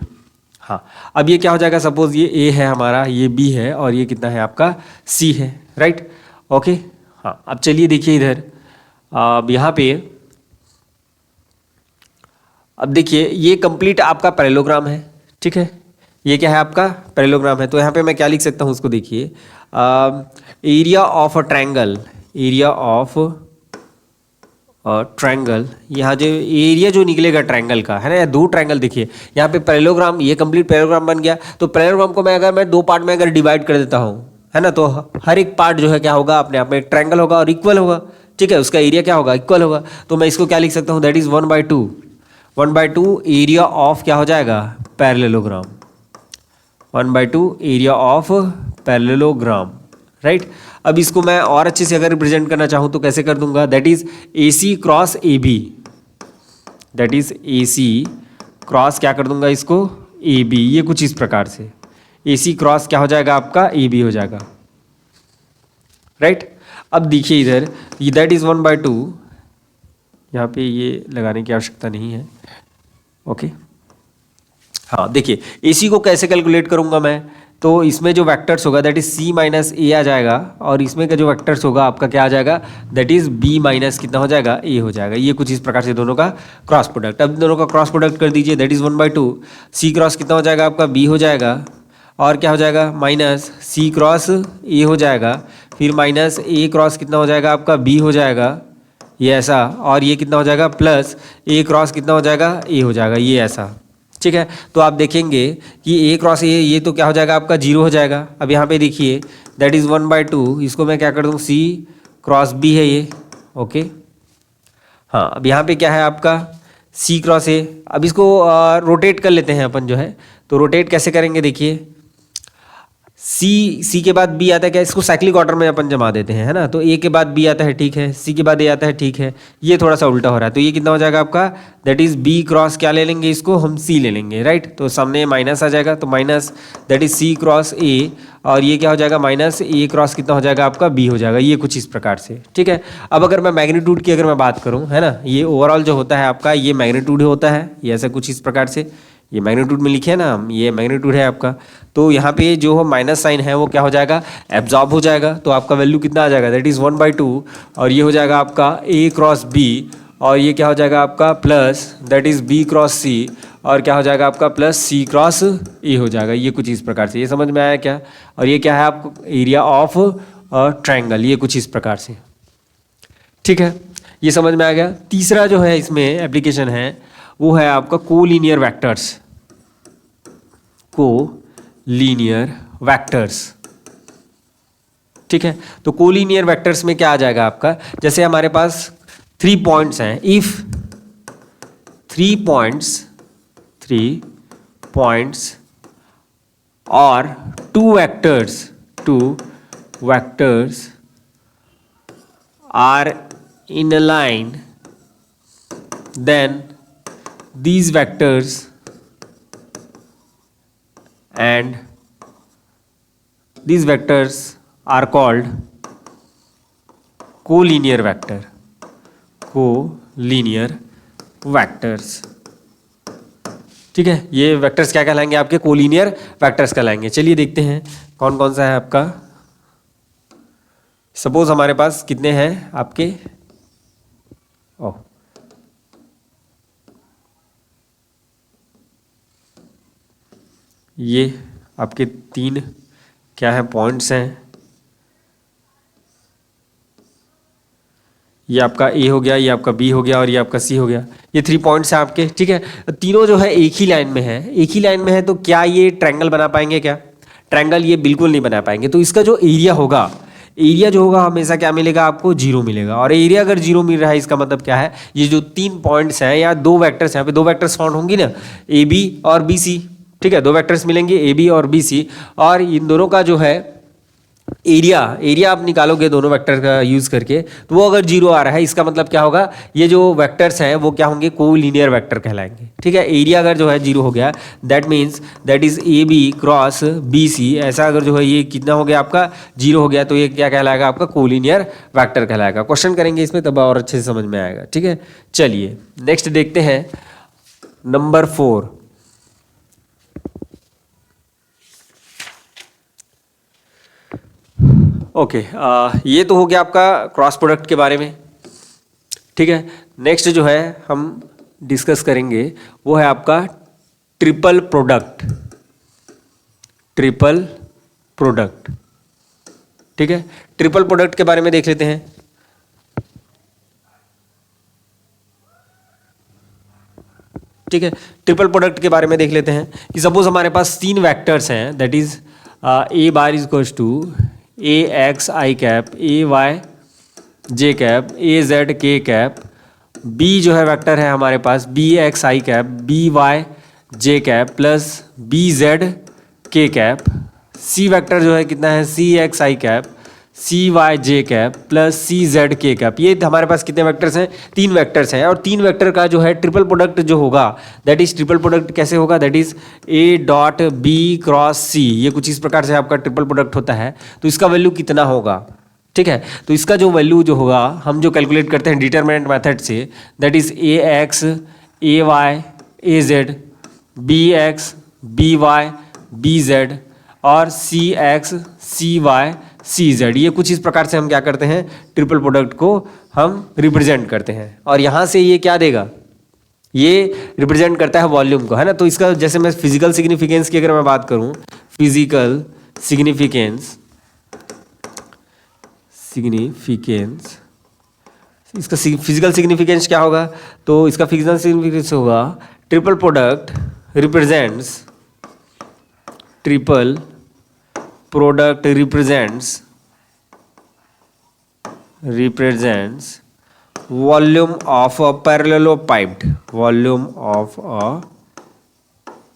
S1: हाँ। अब ये क्या हो जाएगा, सपोज ये ए है हमारा, ये बी है, और ये कितना है आपका सी है, राइट, ओके। हाँ, अब चलिए देखिए इधर, अब यहाँ पे, अब देखिए ये कंप्लीट आपका पैरेललोग्राम है, ठीक है, ये क्या है आपका पैरेललोग्राम है। तो यहाँ पे मैं क्या लिख सकता हूँ उसको देखिए, area of a triangle, area of triangle, यहाँ जो एरिया जो निकलेगा ट्रायंगल का है ना, दो ट्रायंगल देखिए यहाँ पे पैरेललोग्राम, ये कंप्लीट पैरेललोग्राम बन गया। तो पैरेललोग्राम को मैं दो पार्ट में अगर डिवाइड कर देता हूँ, है ना, तो हर एक पार्ट जो है क्या होगा, अपने आप में एक ट्रायंगल होगा और इक्वल होगा, ठीक है, उसका एरिया क्या होगा, इक्वल होगा। तो मैं इसको क्या लिख सकता हूँ, दैट इज 1/2, 1/2 एरिया ऑफ क्या हो जाएगा, parallelogram, 1/2 area of parallelogram, right. अब इसको मैं और अच्छे से अगर रिप्रेजेंट करना चाहूँ तो कैसे कर दूंगा, that is AC cross AB, that is AC cross क्या कर दूंगा इसको AB, ये कुछ इस प्रकार से AC क्रॉस क्या हो जाएगा आपका AB हो जाएगा, राइट। अब देखिए इधर, दैट इज 1/2, यहाँ पे ये लगाने की आवश्यकता नहीं है, ओके। हाँ देखिए AC को कैसे कैलकुलेट करूंगा मैं, तो इसमें जो वेक्टर्स होगा that is C minus A आ जाएगा, और इसमें का जो वेक्टर्स होगा आपका क्या आ जाएगा, दैट इज B माइनस कितना हो जाएगा, A हो जाएगा। ये कुछ इस प्रकार से दोनों का क्रॉस प्रोडक्ट, अब दोनों का क्रॉस प्रोडक्ट कर दीजिए, दैट इज 1/2 C क्रॉस कितना हो जाएगा आपका B हो जाएगा, और क्या हो जाएगा माइनस C क्रॉस A हो जाएगा, फिर माइनस A क्रॉस कितना हो जाएगा आपका B हो जाएगा, ये ऐसा, और ये कितना हो जाएगा प्लस A क्रॉस कितना हो जाएगा A हो जाएगा, ये ऐसा, ठीक है। तो आप देखेंगे कि A क्रॉस A, ये तो क्या हो जाएगा आपका 0 हो जाएगा। अब यहाँ पे देखिए दैट इज़ 1/2, इसको मैं क्या कर दूँ, C क्रॉस B है ये, ओके। हाँ, अब यहाँ पे क्या है आपका C क्रॉस A, अब इसको रोटेट कर लेते हैं अपन जो है, तो रोटेट कैसे करेंगे देखिए, C के बाद B आता है क्या, इसको साइक्लिक ऑर्डर में अपन जमा देते हैं, है ना, तो A के बाद B आता है, ठीक है, C के बाद A आता है, ठीक है, ये थोड़ा सा उल्टा हो रहा है। तो ये कितना हो जाएगा आपका, दैट इज B क्रॉस क्या ले लेंगे, इसको हम C ले लेंगे, राइट। तो सामने माइनस आ जाएगा, तो minus that is C cross A, और ये क्या हो जाएगा माइनस A क्रॉस कितना हो जाएगा आपका B हो जाएगा, ये कुछ इस प्रकार से, ठीक है। अब अगर मैं मैग्नीट्यूड की अगर मैं बात करूँ, है ना, ये ओवरऑल जो होता है आपका ये मैग्नीट्यूड होता है, ये ऐसा कुछ इस प्रकार से, ये मैग्नीट्यूड में लिखे है ना हम, ये मैग्नीट्यूड है आपका। तो यहाँ पे जो माइनस साइन है वो क्या हो जाएगा, एब्जॉर्ब हो जाएगा, तो आपका वैल्यू कितना आ जाएगा, दैट इज़ 1/2, और ये हो जाएगा आपका A क्रॉस B, और ये क्या हो जाएगा आपका plus that is B cross C, और क्या हो जाएगा आपका प्लस C क्रॉस A हो जाएगा, ये कुछ इस प्रकार से। ये समझ में आया क्या, और ये क्या है आपको एरिया ऑफ ट्रायंगल, ये कुछ इस प्रकार से, ठीक है, ये समझ में आ गया। तीसरा जो है इसमें एप्लीकेशन है वो है आपका कोलिनियर वेक्टर्स, कोलिनियर वेक्टर्स, ठीक है। तो कोलिनियर वेक्टर्स में क्या आ जाएगा आपका, जैसे हमारे पास 3 पॉइंट्स हैं, इफ 3 पॉइंट्स और 2 vectors are in a line, then these vectors are called collinear vectors, ठीक है। ये वेक्टर्स क्या कहलाएंगे आपके, कोलिनियर वेक्टर्स कहलाएंगे। चलिए देखते हैं कौन कौन सा है आपका। सपोज हमारे पास कितने हैं आपके, ये आपके 3 क्या है पॉइंट्स हैं, ये आपका A हो गया, ये आपका B हो गया, और ये आपका C हो गया। ये 3 पॉइंट्स हैं आपके, ठीक है। तीनों जो है एक ही लाइन में है, तो क्या ये ट्रायंगल बना पाएंगे क्या, ट्रायंगल ये बिल्कुल नहीं बना पाएंगे। तो इसका जो एरिया होगा, एरिया जो होगा हमेशा क्या मिलेगा आपको, 0 मिलेगा। और एरिया अगर 0 मिल रहा है इसका मतलब क्या है, ये जो 3 पॉइंट्स हैं या 2 वेक्टर्स, यहाँ पे 2 वेक्टर्स फाउंड होंगी ना, AB और BC, ठीक है, 2 वेक्टर्स मिलेंगे AB और BC, और इन दोनों का जो है एरिया एरिया आप निकालोगे दोनों वेक्टर का यूज करके, तो वो अगर जीरो आ रहा है इसका मतलब क्या होगा, ये जो वेक्टर्स हैं वो क्या होंगे, को लीनियर वेक्टर कहलाएंगे। ठीक है, एरिया अगर जो है जीरो हो गया, that means that is A B cross B C, ऐसा अगर जो है ये कितना हो गया आपका, जीरो हो गया, तो ये क्या कहलाएगा आपका, को लीनियर वेक्टर कहलाएगा। क्वेश्चन करेंगे इसमें तब और अच्छे से समझ में आएगा। ठीक है, चलिए नेक्स्ट देखते हैं नंबर 4। ओके, ये तो हो गया आपका क्रॉस प्रोडक्ट के बारे में। ठीक है, नेक्स्ट जो है हम डिस्कस करेंगे वो है आपका ट्रिपल प्रोडक्ट। ट्रिपल प्रोडक्ट, ठीक है, ट्रिपल प्रोडक्ट के बारे में देख लेते हैं। ठीक है, ट्रिपल प्रोडक्ट के बारे में देख लेते हैं कि सपोज हमारे पास तीन वेक्टर्स हैं, that is A bar is equals to A X I cap, A Y J cap, A Z K cap, B जो है वेक्टर है हमारे पास B X I cap, B Y J cap plus B Z K cap, C vector जो है कितना है, C X I cap, C Y J cap plus C Z K cap. ये हमारे पास कितने वेक्टर्स हैं, तीन वेक्टर्स हैं, और तीन वेक्टर का जो है ट्रिपल प्रोडक्ट जो होगा, दैट इज ट्रिपल प्रोडक्ट कैसे होगा, that is A dot B cross C. ये कुछ इस प्रकार से आपका ट्रिपल प्रोडक्ट होता है, तो इसका वैल्यू कितना होगा। ठीक है, तो इसका जो वैल्यू जो होगा हम जो कैलकुलेट करते हैं डिटरमिनेंट मेथड से, that is A X A Y A Z, B X B Y B Z और C X C Y C Z. ये कुछ इस प्रकार से हम क्या करते हैं, ट्रिपल प्रोडक्ट को हम रिप्रेजेंट करते हैं। और यहाँ से ये क्या देगा, ये रिप्रेजेंट करता है वॉल्यूम को, है ना। तो इसका जैसे मैं फिजिकल सिग्निफिकेंस की अगर मैं बात करूँ, फिजिकल सिग्निफिकेंस इसका फिजिकल सिग्निफिकेंस क्या होगा, तो इसका फिजिकल सिग्निफिकेंस होगा triple product represents volume of a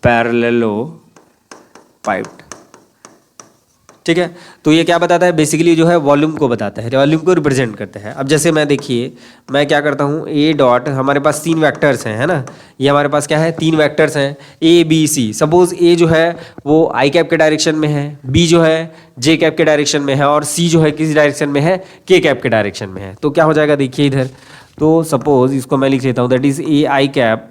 S1: parallelepiped. ठीक है, तो ये क्या बताता है, बेसिकली जो है वॉल्यूम को बताता है, वॉल्यूम को रिप्रेजेंट करता है। अब जैसे मैं देखिए, मैं क्या करता हूँ, ए डॉट, हमारे पास तीन वेक्टर्स हैं, है ना, ये हमारे पास क्या है, तीन वेक्टर्स हैं ए बी सी। सपोज ए जो है वो आई कैप के डायरेक्शन में है, बी जो है जे कैप के डायरेक्शन में है और सी जो है किस डायरेक्शन में है, के कैप के डायरेक्शन में है। तो क्या हो जाएगा देखिए इधर, तो सपोज इसको मैं लिख लेता हूँ, that is A I cap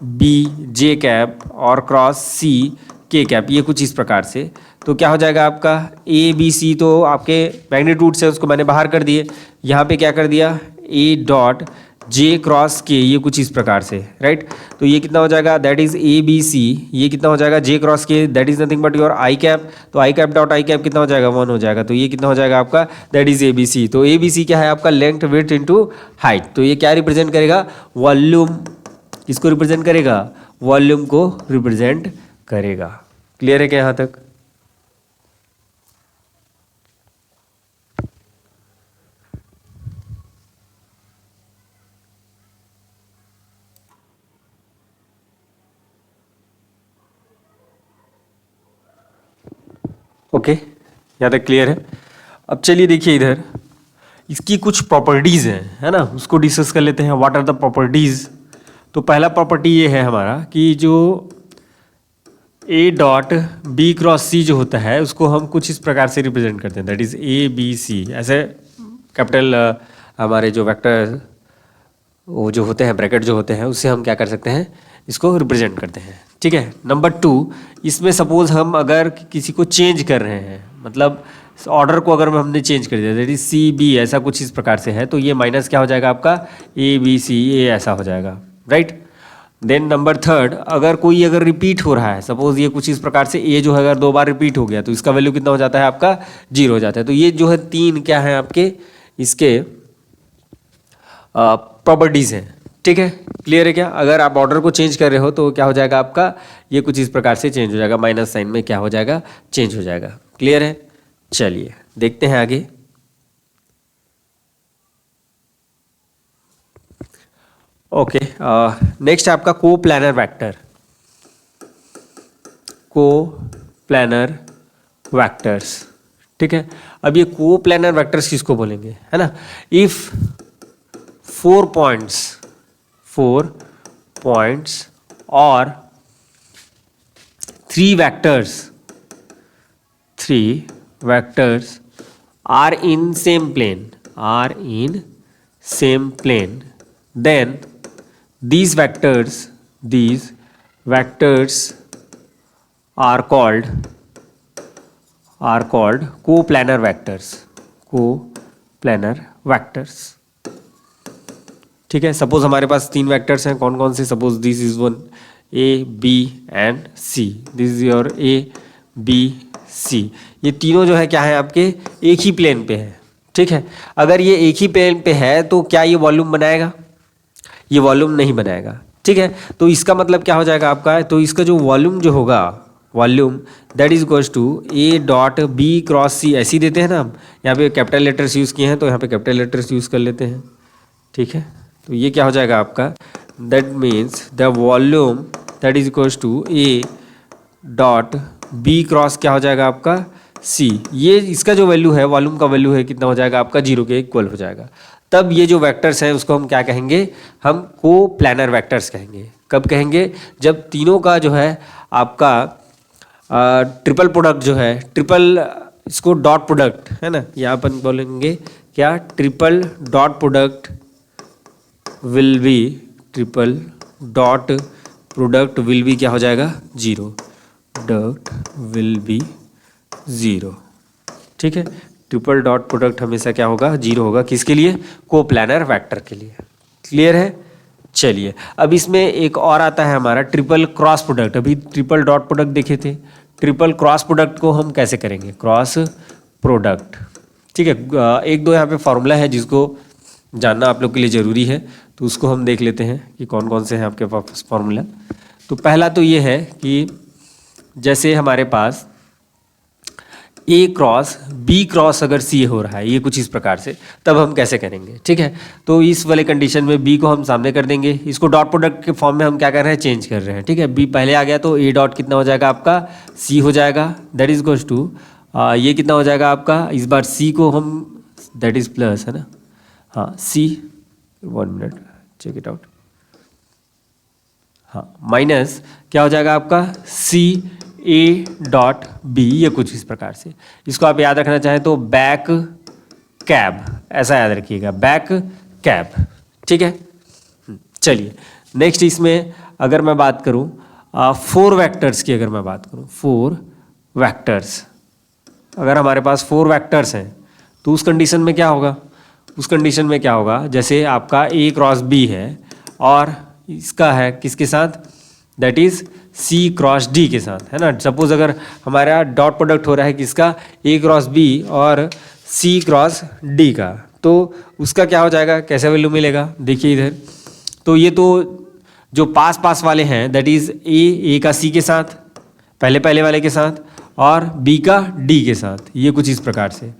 S1: B J cap और क्रॉस सी के कैप, ये कुछ इस प्रकार से। तो क्या हो जाएगा आपका ए बी सी, तो आपके मैग्नीट्यूड से उसको मैंने बाहर कर दिए, यहाँ पे क्या कर दिया ए डॉट जे क्रॉस के, ये कुछ इस प्रकार से, राइट। तो ये कितना हो जाएगा, that is A B C, ये कितना हो जाएगा J cross K, that is nothing but your I cap. तो I cap dot I cap कितना हो जाएगा, 1 हो जाएगा। तो ये कितना हो जाएगा आपका, that is A B C. तो ए बी सी क्या है आपका, लेंथ विड्थ इनटू हाइट। तो ये क्या रिप्रेजेंट करेगा, वॉल्यूम, किसको रिप्रेजेंट करेगा, वॉल्यूम को रिप्रेजेंट करेगा। क्लियर है क्या यहाँ तक। ओके, यहाँ तक क्लियर है। अब चलिए देखिए इधर इसकी कुछ प्रॉपर्टीज़ हैं, है ना, उसको डिस्कस कर लेते हैं। What are the properties. तो पहला प्रॉपर्टी ये है हमारा कि जो A dot B cross C जो होता है उसको हम कुछ इस प्रकार से रिप्रेजेंट करते हैं, that is A B C. ऐसे कैपिटल हमारे जो वेक्टर वो जो होते हैं, ब्रैकेट जो होते हैं, उससे हम क्या कर सकते हैं, इसको रिप्रेजेंट करते हैं। ठीक है, नंबर 2, इसमें सपोज हम अगर किसी को चेंज कर रहे हैं, मतलब ऑर्डर को अगर हमने चेंज कर दिया, दैट इज सी बी, ऐसा कुछ इस प्रकार से है, तो ये माइनस क्या हो जाएगा आपका ए बी सी, ए ऐसा हो जाएगा, राइट। देन नंबर 3, अगर कोई अगर रिपीट हो रहा है, सपोज ये कुछ इस प्रकार से ए जो है अगर 2 बार रिपीट हो गया, तो इसका वैल्यू कितना हो जाता है आपका, 0 हो जाता है। तो ये जो है 3 क्या है आपके इसके प्रॉपर्टीज़ हैं। ठीक है, क्लियर है क्या। अगर आप ऑर्डर को चेंज कर रहे हो तो क्या हो जाएगा आपका, ये कुछ इस प्रकार से चेंज हो जाएगा, माइनस साइन में क्या हो जाएगा, चेंज हो जाएगा। क्लियर है, चलिए देखते हैं आगे। ओके, नेक्स्ट आपका को प्लानर वेक्टर, को प्लानर वेक्टर्स। ठीक है। अब ये कोप्लानर वेक्टर्स किसको बोलेंगे, है ना? इफ 4 पॉइंट्स और 3 vectors are in same plane, then these vectors are called coplanar vectors। ठीक है। सपोज हमारे पास 3 वेक्टर्स हैं, कौन कौन से? Suppose this is one A B and C, this is your A B C. ये तीनों जो है क्या है, आपके एक ही प्लेन पे है। ठीक है। अगर ये एक ही प्लेन पे है तो क्या ये वॉल्यूम बनाएगा? ये वॉल्यूम नहीं बनाएगा। ठीक है। तो इसका मतलब क्या हो जाएगा आपका, तो इसका जो वॉल्यूम जो होगा, volume that is equals to A dot B cross C. ऐसे ही देते हैं ना हम, यहाँ पे कैपिटल लेटर्स यूज़ किए हैं तो यहाँ पे कैपिटल लेटर्स यूज़ कर लेते हैं। ठीक है। तो ये क्या हो जाएगा आपका, that means the volume that is equals to A dot B cross क्या हो जाएगा आपका, सी। ये इसका जो वैल्यू है, वॉल्यूम का वैल्यू है, कितना हो जाएगा आपका, 0 के इक्वल हो जाएगा। तब ये जो वेक्टर्स हैं उसको हम क्या कहेंगे, हम कोप्लानर वेक्टर्स कहेंगे। कब कहेंगे? जब तीनों का जो है आपका ट्रिपल प्रोडक्ट जो है, ट्रिपल इसको डॉट प्रोडक्ट है ना, यहाँ अपन बोलेंगे क्या, triple dot product will be, triple dot product will be क्या हो जाएगा, 0, डॉट विल बी 0। ठीक है। ट्रिपल डॉट प्रोडक्ट हमेशा क्या होगा, 0 होगा। किसके लिए? कोप्लानर वेक्टर के लिए। क्लियर है? चलिए अब इसमें एक और आता है हमारा ट्रिपल क्रॉस प्रोडक्ट। अभी ट्रिपल डॉट प्रोडक्ट देखे थे, ट्रिपल क्रॉस प्रोडक्ट को हम कैसे करेंगे, क्रॉस प्रोडक्ट। ठीक है। एक दो यहाँ पे फॉर्मूला है जिसको जानना आप लोग के लिए ज़रूरी है, तो उसको हम देख लेते हैं कि कौन कौन से हैं आपके पास फॉर्मूला। तो पहला तो ये है कि जैसे हमारे पास ए क्रॉस बी क्रॉस अगर सी हो रहा है, ये कुछ इस प्रकार से, तब हम कैसे करेंगे। ठीक है। तो इस वाले कंडीशन में बी को हम सामने कर देंगे, इसको डॉट प्रोडक्ट के फॉर्म में हम क्या कर रहे हैं, चेंज कर रहे हैं। ठीक है। बी पहले आ गया तो ए डॉट कितना हो जाएगा आपका, सी हो जाएगा, दैट इज इक्वल्स टू ये कितना हो जाएगा आपका, इस बार सी को हम, दैट इज प्लस, है ना, हाँ सी, 1 मिनट चेक इट आउट, हाँ माइनस क्या हो जाएगा आपका, सी ए डॉट बी, ये कुछ इस प्रकार से। इसको आप याद रखना चाहें तो बैक कैब, ऐसा याद रखिएगा, बैक कैब। ठीक है। चलिए नेक्स्ट इसमें अगर मैं बात करूं 4 वेक्टर्स की, अगर मैं बात करूं 4 वेक्टर्स, अगर हमारे पास 4 वेक्टर्स हैं तो उस कंडीशन में क्या होगा, उस कंडीशन में क्या होगा, जैसे आपका ए क्रॉस बी है और इसका है किसके साथ, that is C cross D के साथ, है ना। सपोज अगर हमारा डॉट प्रोडक्ट हो रहा है किसका, ए क्रॉस बी और सी क्रॉस डी का, तो उसका क्या हो जाएगा, कैसे वैल्यू मिलेगा, देखिए इधर। तो ये तो जो पास पास वाले हैं दैट इज ए का सी के साथ, पहले वाले के साथ, और बी का डी के साथ, ये कुछ इस प्रकार से।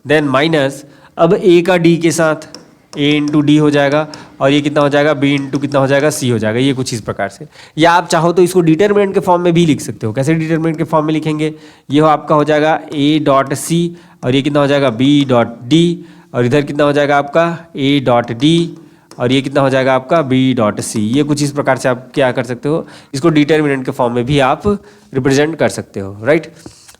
S1: देन माइनस अब ए का डी के साथ, ए इंटू डी हो जाएगा, और ये कितना हो जाएगा, बी इंटू कितना हो जाएगा, सी हो जाएगा, ये कुछ इस प्रकार से। या आप चाहो तो इसको डिटरमिनेंट के फॉर्म में भी लिख सकते हो। कैसे डिटरमिनेंट के फॉर्म में लिखेंगे, ये हो आपका हो जाएगा ए डॉट सी, और ये कितना हो जाएगा, बी डॉट डी, और इधर कितना हो जाएगा आपका ए डॉट डी, और ये कितना हो जाएगा आपका बी डॉट सी। ये कुछ इस प्रकार से आप क्या कर सकते हो, इसको डिटरमिनेंट के फॉर्म में भी आप रिप्रेजेंट कर सकते हो, राइट।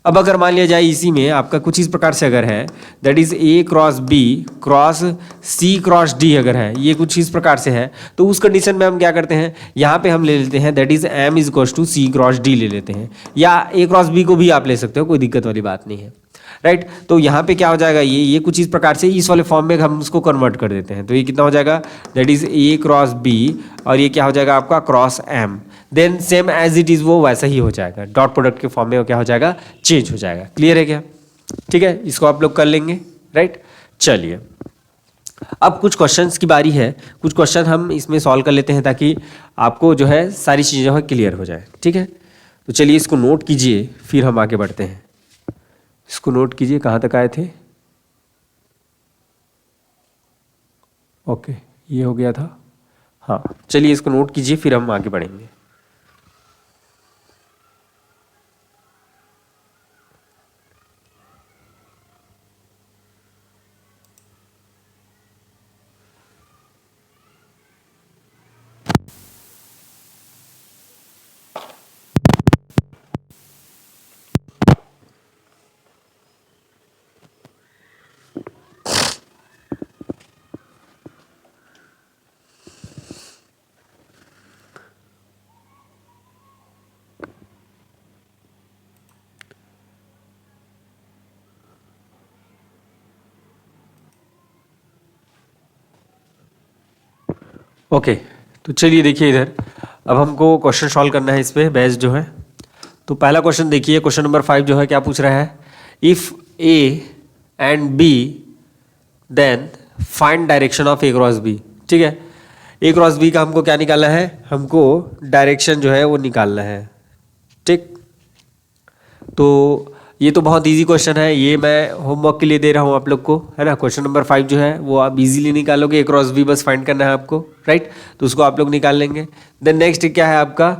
S1: अब अगर मान लिया जाए इसी में आपका कुछ इस प्रकार से अगर है, that is A cross B cross C cross D अगर है, ये कुछ इस प्रकार से है, तो उस कंडीशन में हम क्या करते हैं, यहाँ पे हम ले लेते हैं that is M is equals to C cross D ले लेते हैं, या ए क्रॉस बी को भी आप ले सकते हो, कोई दिक्कत वाली बात नहीं है, राइट। तो यहाँ पे क्या हो जाएगा, ये कुछ इस प्रकार से इस वाले फॉर्म में हम उसको कन्वर्ट कर देते हैं। तो ये कितना हो जाएगा, that is A cross B, और ये क्या हो जाएगा आपका cross M. Then same as it is वो वैसा ही हो जाएगा, डॉट प्रोडक्ट के फॉर्म में वो क्या हो जाएगा, चेंज हो जाएगा। क्लियर है क्या? ठीक है, इसको आप लोग कर लेंगे, राइट। चलिए अब कुछ क्वेश्चंस की बारी है, कुछ क्वेश्चन हम इसमें सॉल्व कर लेते हैं ताकि आपको जो है सारी चीज़ें जो है क्लियर हो जाए। ठीक है, तो चलिए इसको नोट कीजिए, फिर हम आगे बढ़ते हैं। इसको नोट कीजिए, कहाँ तक आए थे, ओके ये हो गया था, हाँ चलिए इसको नोट कीजिए, फिर हम आगे बढ़ेंगे। ओके, तो चलिए देखिए इधर, अब हमको क्वेश्चन सॉल्व करना है इस पे बेस जो है। तो पहला क्वेश्चन देखिए, क्वेश्चन नंबर 5 जो है क्या पूछ रहा है, if A and B then find direction of A cross B. ठीक है, ए क्रॉस बी का हमको क्या निकालना है, हमको डायरेक्शन जो है वो निकालना है। ठीक, तो ये तो बहुत इजी क्वेश्चन है, ये मैं होमवर्क के लिए दे रहा हूँ आप लोग को, है ना। क्वेश्चन नंबर 5 जो है वो आप इजीली निकालोगे, ए क्रॉस बी बस फाइंड करना है आपको, राइट। तो उसको आप लोग निकाल लेंगे। देन नेक्स्ट क्या है आपका,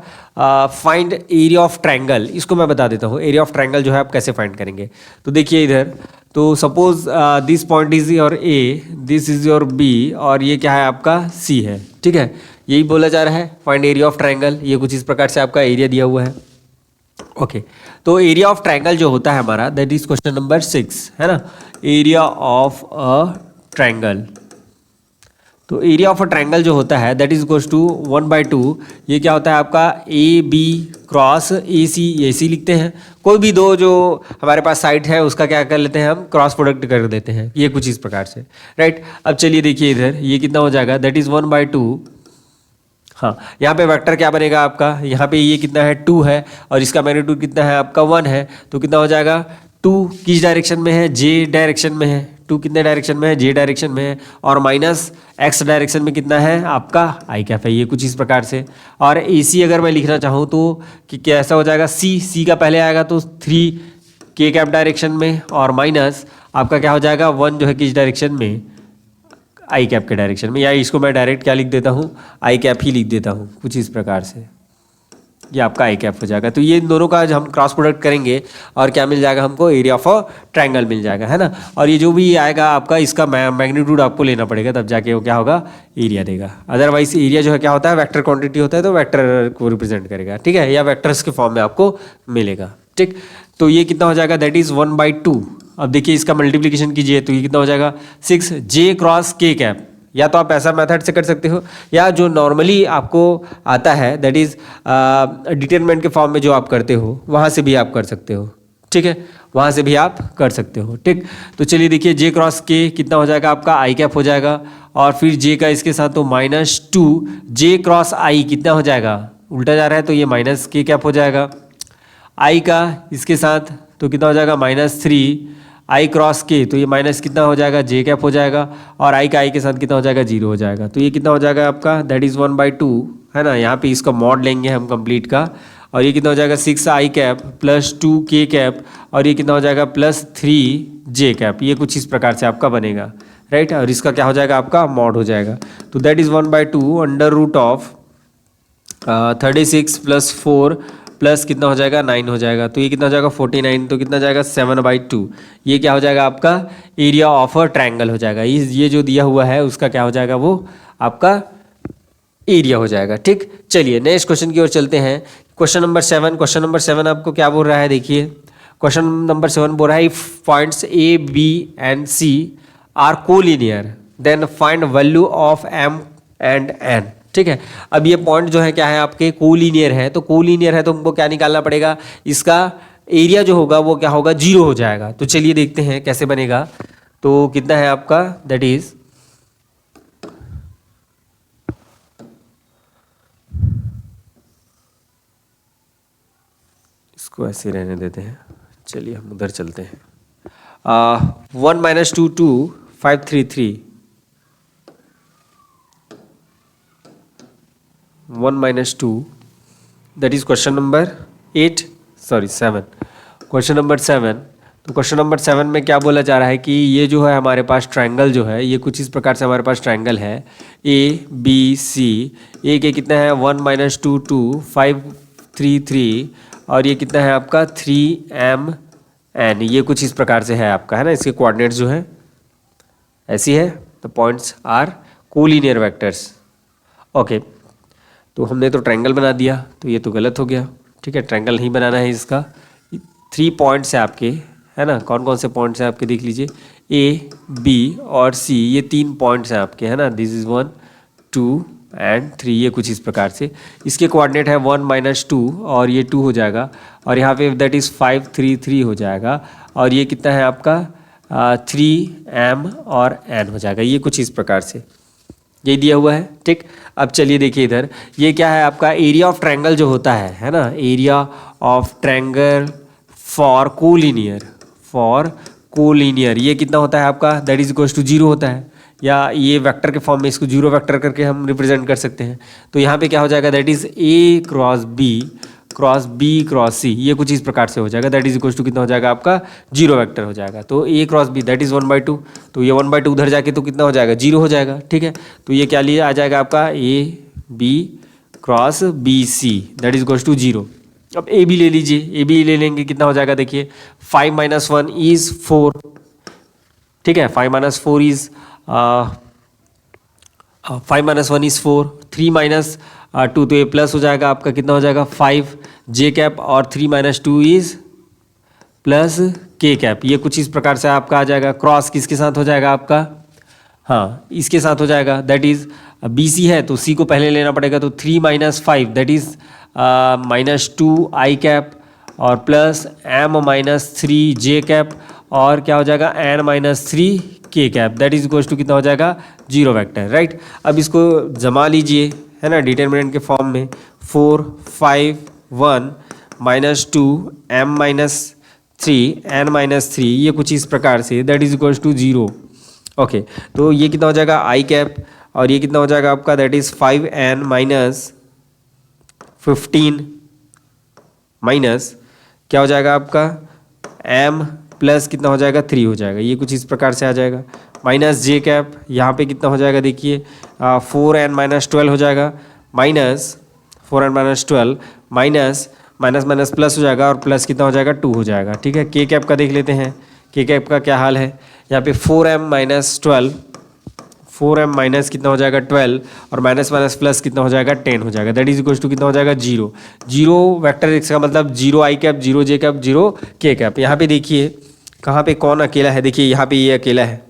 S1: फाइंड एरिया ऑफ ट्रायंगल। इसको मैं बता देता हूँ, एरिया ऑफ ट्रायंगल जो है आप कैसे फाइंड करेंगे। तो देखिए इधर, तो suppose this point is your A, this is your B, और ये क्या है आपका सी है। ठीक है, यही बोला जा रहा है, फाइंड एरिया ऑफ ट्रायंगल। ये कुछ इस प्रकार से आपका एरिया दिया हुआ है। ओके, तो एरिया ऑफ ट्रायंगल जो होता है हमारा, दैट इज क्वेश्चन नंबर 6, है ना। एरिया ऑफ अ ट्रायंगल, तो एरिया ऑफ अ ट्रायंगल जो होता है दैट इज इक्वल्स टू 1/2। ये क्या होता है आपका, ए बी क्रॉस ए सी लिखते हैं। कोई भी दो जो हमारे पास साइड है उसका क्या कर लेते हैं हम, क्रॉस प्रोडक्ट कर देते हैं। ये कुछ इस प्रकार से, राइट। अब चलिए देखिए इधर, ये कितना हो जाएगा, दैट इज 1/2। हाँ, यहाँ पे वेक्टर क्या बनेगा आपका, यहाँ पे ये कितना है 2 है, और इसका मैग्नीट्यूड कितना है आपका 1 है। तो कितना हो जाएगा, 2 किस डायरेक्शन में है, जे डायरेक्शन में है। 2 कितने डायरेक्शन में है, जे डायरेक्शन में है, और माइनस एक्स डायरेक्शन में कितना है आपका आई कैप है। ये कुछ इस प्रकार से। और ए सी अगर मैं लिखना चाहूँ तो कि कैसा हो जाएगा, सी का पहले आएगा तो 3 के कैप डायरेक्शन में, और माइनस आपका क्या हो जाएगा 1 जो है किस डायरेक्शन में, आई कैप के डायरेक्शन में। या इसको मैं डायरेक्ट क्या लिख देता हूँ, आई कैप ही लिख देता हूँ कुछ इस प्रकार से। ये आपका आई कैप हो जाएगा। तो ये दोनों का हम क्रॉस प्रोडक्ट करेंगे और क्या मिल जाएगा हमको, एरिया ऑफ अ ट्रायंगल मिल जाएगा, है ना। और ये जो भी आएगा आपका, इसका मैग्नीट्यूड आपको लेना पड़ेगा, तब जाके वो क्या होगा, एरिया देगा। अदरवाइज एरिया जो है क्या होता है, वेक्टर क्वांटिटी होता है, तो वेक्टर को रिप्रेजेंट करेगा। ठीक है, या वेक्टर्स के फॉर्म में आपको मिलेगा। ठीक, तो ये कितना हो जाएगा, दैट इज 1/2। अब देखिए इसका मल्टीप्लिकेशन कीजिए तो ये कितना हो जाएगा, 6 जे क्रॉस के कैप। या तो आप ऐसा मेथड से कर सकते हो, या जो नॉर्मली आपको आता है दैट इज डिटरमिनेंट के फॉर्म में जो आप करते हो, वहाँ से भी आप कर सकते हो। ठीक है, वहाँ से भी आप कर सकते हो। ठीक, तो चलिए देखिए, जे क्रॉस के कितना हो जाएगा आपका, आई कैप हो जाएगा, और फिर जे का इसके साथ तो -2 जे क्रॉस आई कितना हो जाएगा, उल्टा जा रहा है तो ये माइनस के कैप हो जाएगा। आई का इसके साथ तो कितना हो जाएगा, -3 आई क्रॉस के, तो ये माइनस कितना हो जाएगा, जे कैप हो जाएगा, और आई का आई के साथ कितना हो जाएगा, 0 हो जाएगा। तो ये कितना हो जाएगा आपका, दैट इज़ 1/2, है ना। यहाँ पे इसका मॉड लेंगे हम कंप्लीट का, और ये कितना हो जाएगा 6 आई कैप प्लस 2 के कैप, और ये कितना हो जाएगा +3 जे कैप। ये कुछ इस प्रकार से आपका बनेगा, राइट। और इसका क्या हो जाएगा आपका, मॉड हो जाएगा। तो that is 1/2 under root of 36 + 4 plus कितना हो जाएगा, 9 हो जाएगा। तो ये कितना हो जाएगा 49, तो कितना जाएगा 7/2। ये क्या हो जाएगा आपका, एरिया ऑफ अ ट्रायंगल हो जाएगा। ये जो दिया हुआ है उसका क्या हो जाएगा, वो आपका एरिया हो जाएगा। ठीक, चलिए नेक्स्ट क्वेश्चन की ओर चलते हैं। क्वेश्चन नंबर 7, क्वेश्चन नंबर 7 आपको क्या बोल रहा है, देखिए क्वेश्चन नंबर 7 बोल रहा है, if points A B and C are collinear then find value of M and N. ठीक है, अब ये पॉइंट जो है क्या है आपके, कोलिनियर है। तो कोलिनियर है तो हमको क्या निकालना पड़ेगा, इसका एरिया जो होगा वो क्या होगा, 0 हो जाएगा। तो चलिए देखते हैं कैसे बनेगा। तो कितना है आपका, दैट इज इसको ऐसे रहने देते हैं। चलिए हम उधर चलते हैं। 1 - 2 2 5 3 3 1 - 2 that is question number 7। Question number 7, तो क्वेश्चन नंबर 7 में क्या बोला जा रहा है कि ये जो है हमारे पास ट्रायंगल जो है, ये कुछ इस प्रकार से हमारे पास ट्रायंगल है ए बी सी। ए के कितना है 1 - 2 2 5 3 3, और ये कितना है आपका 3m n। ये कुछ इस प्रकार से है आपका, है ना। इसके कोऑर्डिनेट्स जो है ऐसी है, तो points are collinear vectors. Okay, तो हमने तो ट्रायंगल बना दिया, तो ये तो गलत हो गया। ठीक है, ट्रायंगल नहीं बनाना है इसका। 3 पॉइंट्स है आपके, है ना। कौन कौन से पॉइंट्स हैं आपके, देख लीजिए, ए बी और सी, ये 3 पॉइंट्स हैं आपके, है ना। This is 1 2 and 3। ये कुछ इस प्रकार से इसके कोऑर्डिनेट है 1 - 2, और ये 2 हो जाएगा, और यहाँ पे दैट इज़ 5 3 3 हो जाएगा, और ये कितना है आपका 3m और n हो जाएगा। ये कुछ इस प्रकार से, यही दिया हुआ है, ठीक। अब चलिए देखिए इधर, ये क्या है आपका एरिया ऑफ ट्रायंगल जो होता है ना, area of triangle for collinear ये कितना होता है आपका, दैट इज इक्वल्स टू 0 होता है, या ये वेक्टर के फॉर्म में इसको 0 वेक्टर करके हम रिप्रेजेंट कर सकते हैं। तो यहाँ पे क्या हो जाएगा, that is A cross B cross C, ये कुछ इस प्रकार से हो जाएगा, दैट इज इक्वल्स टू कितना हो जाएगा आपका 0 वेक्टर हो जाएगा। तो ए क्रॉस बी दैट इज 1/2, तो ये 1/2 उधर जाके तो कितना हो जाएगा 0 हो जाएगा, ठीक है। तो ये क्या लिए आ जाएगा आपका A B cross B C that is equals to 0। अब ए बी ले लीजिए, ए बी ले लेंगे कितना हो जाएगा, देखिए 5 - 1 इज 4, ठीक है। 5 - 4 इज 5 - 1 इज 4, 3 - 2 तो ये प्लस हो जाएगा आपका, कितना हो जाएगा 5 जे कैप, और 3 - 2 इज प्लस के कैप, ये कुछ इस प्रकार से आपका आ जाएगा। क्रॉस किसके साथ हो जाएगा आपका, हाँ इसके साथ हो जाएगा, दैट इज बी सी है तो सी को पहले लेना पड़ेगा, तो 3 - 5 दैट इज -2 आई कैप, और प्लस m - 3 जे कैप, और क्या हो जाएगा n - 3 K cap, that is equals to कितना हो जाएगा 0 वेक्टर, राइट। अब इसको जमा लीजिए, है ना, डिटर्मिनेंट के फॉर्म में, 4 5 1 -2 m - 3 n - 3, ये कुछ इस प्रकार से, that is equals to 0। Okay तो ये कितना हो जाएगा आई कैप, और ये कितना हो जाएगा आपका, दैट इज 5n - 15 माइनस क्या हो जाएगा आपका m प्लस कितना हो जाएगा 3 हो जाएगा, ये कुछ इस प्रकार से आ जाएगा, माइनस जे कैप, यहाँ पे कितना हो जाएगा देखिए 4n - 12 हो जाएगा, minus 4n - 12 minus minus minus plus हो जाएगा, और प्लस कितना हो जाएगा 2 हो जाएगा, ठीक है। के कैप का देख लेते हैं, के कैप का क्या हाल है, यहाँ पे 4m - 12, 4m माइनस कितना हो जाएगा 12, और माइनस माइनस प्लस कितना हो जाएगा 10 हो जाएगा, दैट इज इक्वल टू कितना हो जाएगा 0। 0 वेक्टर इसका मतलब 0 आई कैप, 0 जे कैप, 0 के कैप। यहाँ पे देखिए कहाँ पे कौन अकेला है, देखिए यहाँ पे ये अकेला है,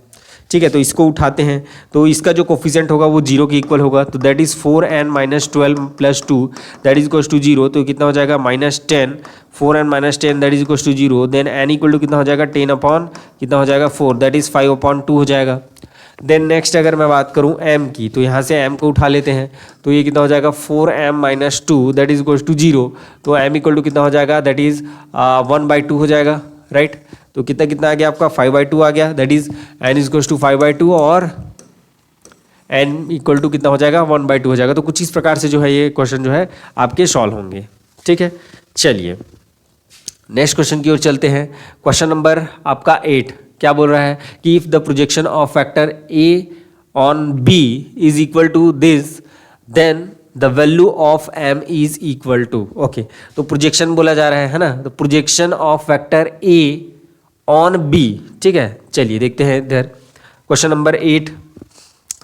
S1: ठीक है। तो इसको उठाते हैं, तो इसका जो कोफिशिएंट होगा वो 0 के इक्वल होगा, तो that is 4n - 12 plus 2 that is equal to 0, तो कितना हो जाएगा -10, 4n - 10 that is equal to 0, then n equal to कितना हो जाएगा 10 अपॉन कितना हो जाएगा 4 दैट इज 5/2 हो जाएगा। देन नेक्स्ट अगर मैं बात करूं m की, तो यहाँ से m को उठा लेते हैं, तो ये कितना हो जाएगा 4m - 2 that is equal to 0, तो m इक्वल टू कितना हो जाएगा, दैट इज 1/2 हो जाएगा, राइट। तो कितना कितना आ गया आपका 5/2 आ गया, that is n is equal to 5/2, और n इक्वल टू कितना हो जाएगा 1/2 हो जाएगा। तो कुछ इस प्रकार से जो है ये क्वेश्चन जो है आपके सॉल्व होंगे, ठीक है। चलिए नेक्स्ट क्वेश्चन की ओर चलते हैं। क्वेश्चन नंबर आपका 8 क्या बोल रहा है कि if the projection of vector a on b is equal to this, then the value of m is equal to, okay. तो प्रोजेक्शन बोला जा रहा है ना, तो projection of vector a on b, ठीक है। चलिए देखते हैं इधर क्वेश्चन नंबर 8।